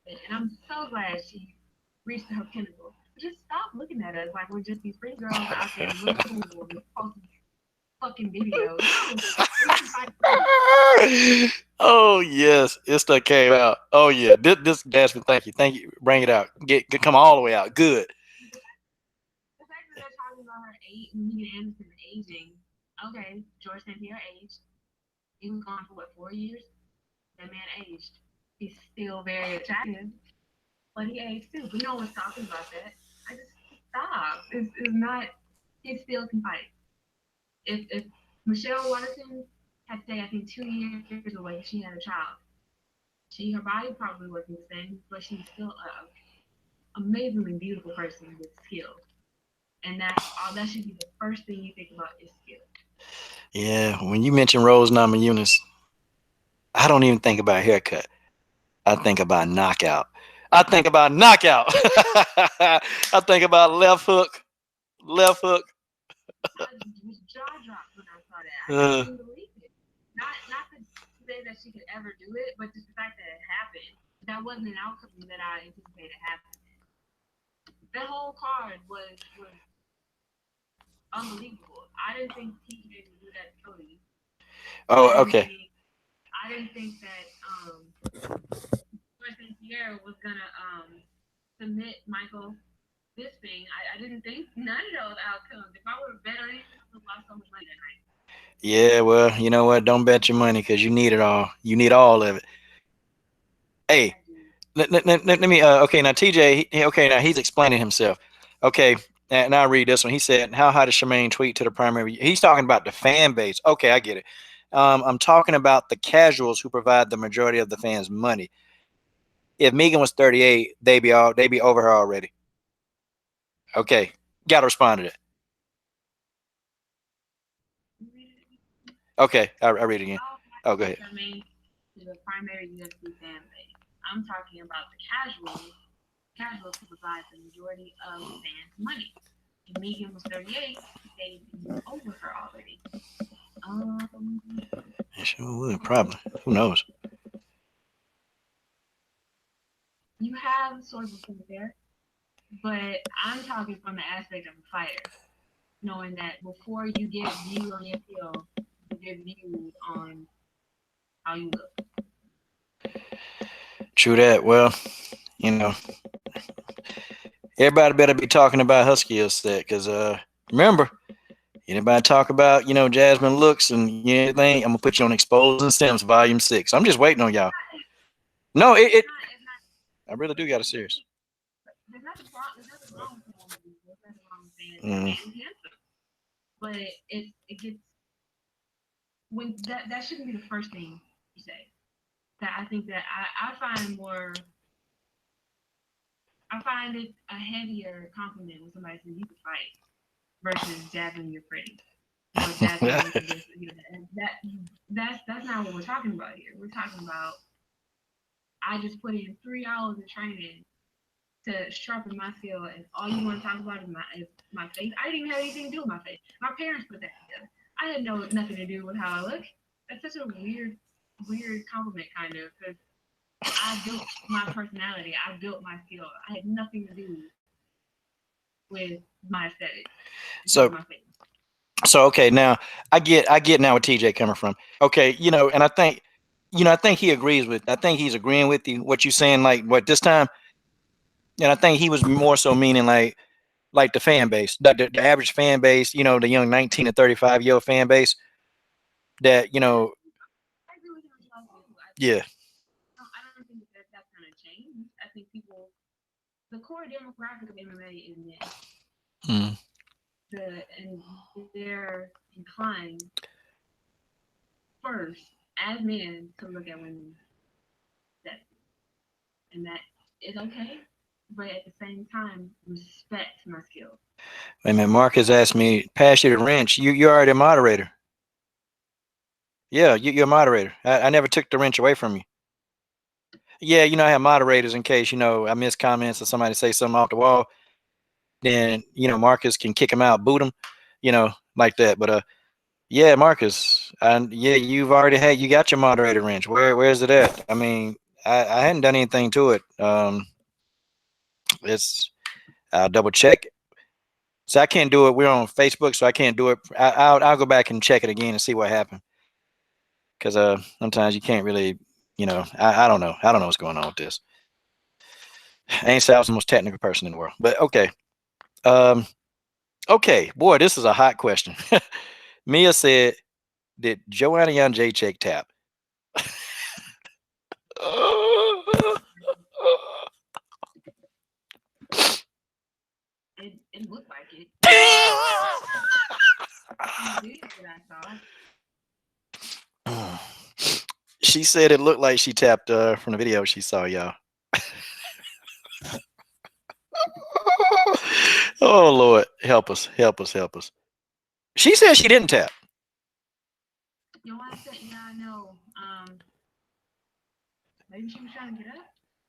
And I'm so glad she reached her pinnacle. But just stop looking at us like we're just these pretty girls out there looking cool and posting fucking videos. Oh yes, it stuff came out. Oh yeah, this Jasmine, thank you, bring it out, come all the way out, good. The fact that they're talking about her Nunez Anderson aging. Okay, George St. Pierre aged. He was gone for what, 4 years? That man aged. He's still very attractive, but he aged too. But no one's talking about that. I just stop. It's not. He still can fight. If Michelle Watterson had stayed, I think 2 years away, she had a child. Her body probably wasn't the same, but she's still an amazingly beautiful person with skills. And that should be the first thing you think about is skill. Yeah, when you mention Rose Namajunas, I don't even think about haircut. I think about knockout. I think about I think about left hook. My jaw dropped when I saw that. I couldn't believe it. Not to say that she could ever do it, but just the fact that it happened. That wasn't an outcome that I anticipated happening. That whole card was unbelievable. I didn't think TJ would do that to Cody. Oh, okay. I didn't think that St. Pierre was gonna submit Michael Bisping. I didn't think none of those outcomes. If I would have bet on it, I would have lost so much money that night. Yeah, well, you know what? Don't bet your money because you need it all. You need all of it. Hey, let me. Okay, now TJ. Okay, now he's explaining himself. Okay, and I read this one. He said, "How high does Charmaine tweet to the primary?" He's talking about the fan base. Okay, I get it. I'm talking about the casuals who provide the majority of the fans' money. If Megan was 38, they'd be over her already. Okay, got to respond to that. Okay, I read it again. Oh, go ahead. Charmaine is the primary UFC fan base. I'm talking about the casuals who provide the majority of fans' money. If Megan was 38, they'd be over her already. Sure would, probably. Who knows? You have sources in there. But I'm talking from the aspect of a fighter, knowing that before you get viewed on your field, you get viewed on how you look. True that. Well, you know, everybody better be talking about her skill set because remember, anybody talk about Jasmine looks and anything, I'm gonna put you on Exposing Stems Volume 6. I'm just waiting on y'all. No, It's not. I really do got a serious. There's nothing wrong. There's nothing wrong with woman. There's nothing wrong with saying that Mm. man is handsome. But it gets when that shouldn't be the first thing you say. That I think that I find it a heavier compliment when somebody says you can fight versus Jasmine, you're pretty. Or Jasmine, that's not what we're talking about here. We're talking about I just put in 3 hours of training to sharpen my skill, and all you want to talk about is my face. I didn't even have anything to do with my face. My parents put that together. I had nothing to do with how I look. That's such a weird compliment, kind of, because I built my personality. I built my skill. I had nothing to do with my aesthetic. So My face. okay, now I get now where TJ coming from. Okay, and I think he's agreeing with you what you're saying, like what this time, and I think he was more so meaning like the fan base, the average fan base, the young 19 to 35-year-old fan base that I agree with him as well too. yeah. I don't think that's gonna change. I think the core demographic of MMA is men. Mm. And they're inclined first as men to look at women that, and that is okay, but at the same time respect my skill. Wait a minute, Marcus asked me, pass you the wrench. You're already a moderator. Yeah, you're a moderator. I never took the wrench away from you. Yeah, I have moderators in case, I miss comments or somebody say something off the wall. Then, Marcus can kick him out, boot him, like that. But yeah, Marcus, and yeah, you got your moderator wrench. Where's it at? I mean, I hadn't done anything to it. I'll double check. So I can't do it. We're on Facebook, so I can't do it. I'll go back and check it again and see what happened. Because sometimes you can't really, I don't know. I don't know what's going on with this. I ain't say I was the most technical person in the world, but okay. Okay, boy, this is a hot question. Mia said, "Did Joanna Young Jacek tap?" It looked like it. She said it looked like she tapped from the video she saw, y'all. Oh Lord, help us, help us, help us. She said she didn't tap. You know what I said? Yeah, I know. Maybe she was trying to get up.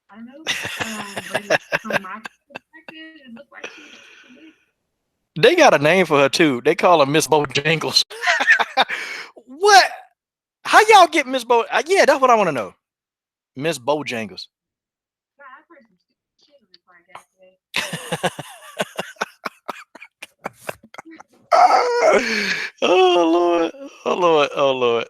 I don't know. But from my perspective, it looked like she did. They got a name for her too. They call her Miss Bojangles. What? How y'all get Miss Bo? Yeah, that's what I want to know. Miss Bojangles. God, I've heard some shit on this podcast today. Oh Lord, oh Lord, oh Lord.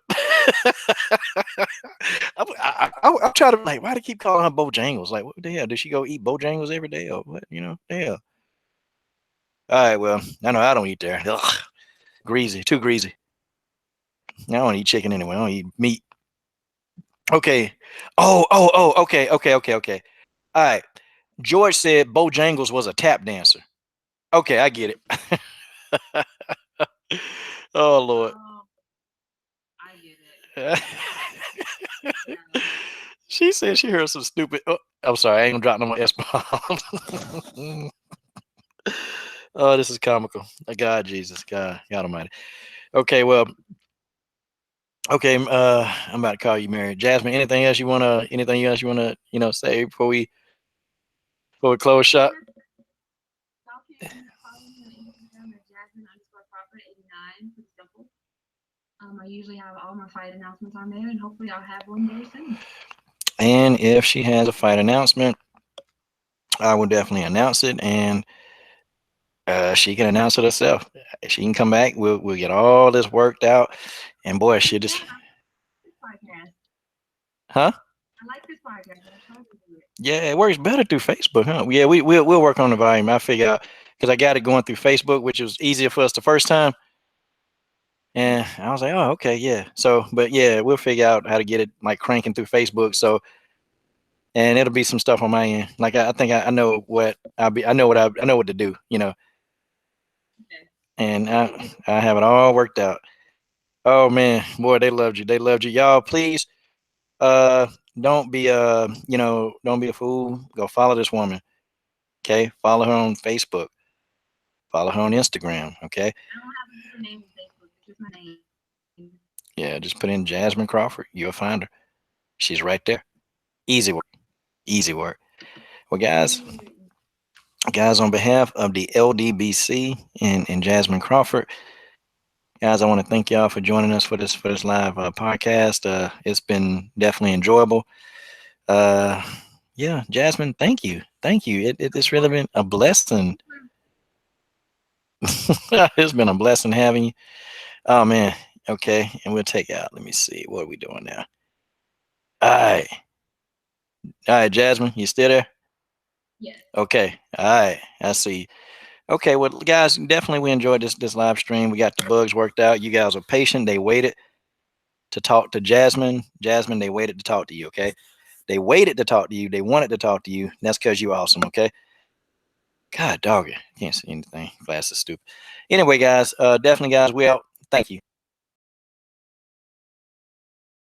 I'm trying to like, why do they keep calling her Bojangles? Like, what the hell? Does she go eat Bojangles every day or what? The hell. All right, well, I know I don't eat there. Ugh, greasy, too greasy. I don't eat chicken anyway. I don't eat meat. Okay. Okay, okay. All right. George said Bojangles was a tap dancer. Okay, I get it. Oh Lord. I get it. She said she heard some stupid. Oh, I'm sorry, I ain't gonna drop no more S bomb. Oh, this is comical. God, Jesus, God Almighty. Okay, well, okay. I'm about to call you Mary. Jasmine, anything else you wanna? Anything else you wanna? Say before we close shop. Y'all can follow me on Instagram at Jasmine_Crawford89. Pretty simple. I usually have all my fight announcements on there, and hopefully I'll have one very soon. And if she has a fight announcement, I will definitely announce it, and she can announce it herself. She can come back. We'll get all this worked out, and boy, she just, This podcast. huh? I like this podcast. I'm trying to do it. Yeah, it works better through Facebook, huh? Yeah, we'll work on the volume. I figure out because I got it going through Facebook, which was easier for us the first time. And I was like, oh, okay, yeah. So, but yeah, we'll figure out how to get it like cranking through Facebook. So, and it'll be some stuff on my end. Like I think I know what I'll be. I know what to do. Okay. And I have it all worked out. Oh man, boy, they loved you. They loved you, y'all. Please, uh, don't be don't be a fool. Go follow this woman. Okay, follow her on Facebook. Follow her on Instagram. Okay, I don't have another name on Facebook. It's just my name. yeah, just put in Jasmine Crawford. You'll find her. She's right there. Easy work. Easy work. Well, guys, on behalf of the LDBC and Jasmine Crawford, guys, I want to thank y'all for joining us for this live podcast. It's been definitely enjoyable. Uh, yeah, Jasmine, thank you, thank you. It's really been a blessing. It's been a blessing having you. Oh man. Okay, and we'll take out. Let me see. What are we doing now? All right, all right, Jasmine, you still there? Yes. Okay, all right, I see. Okay, well, guys, definitely we enjoyed this live stream. We got the bugs worked out. You guys are patient. They waited to talk to Jasmine. Jasmine, they waited to talk to you. Okay, they waited to talk to you. They wanted to talk to you. That's because you're awesome. Okay. God dog it. Can't see anything. Glass is stupid. Anyway, guys, definitely, guys, we out. Thank you.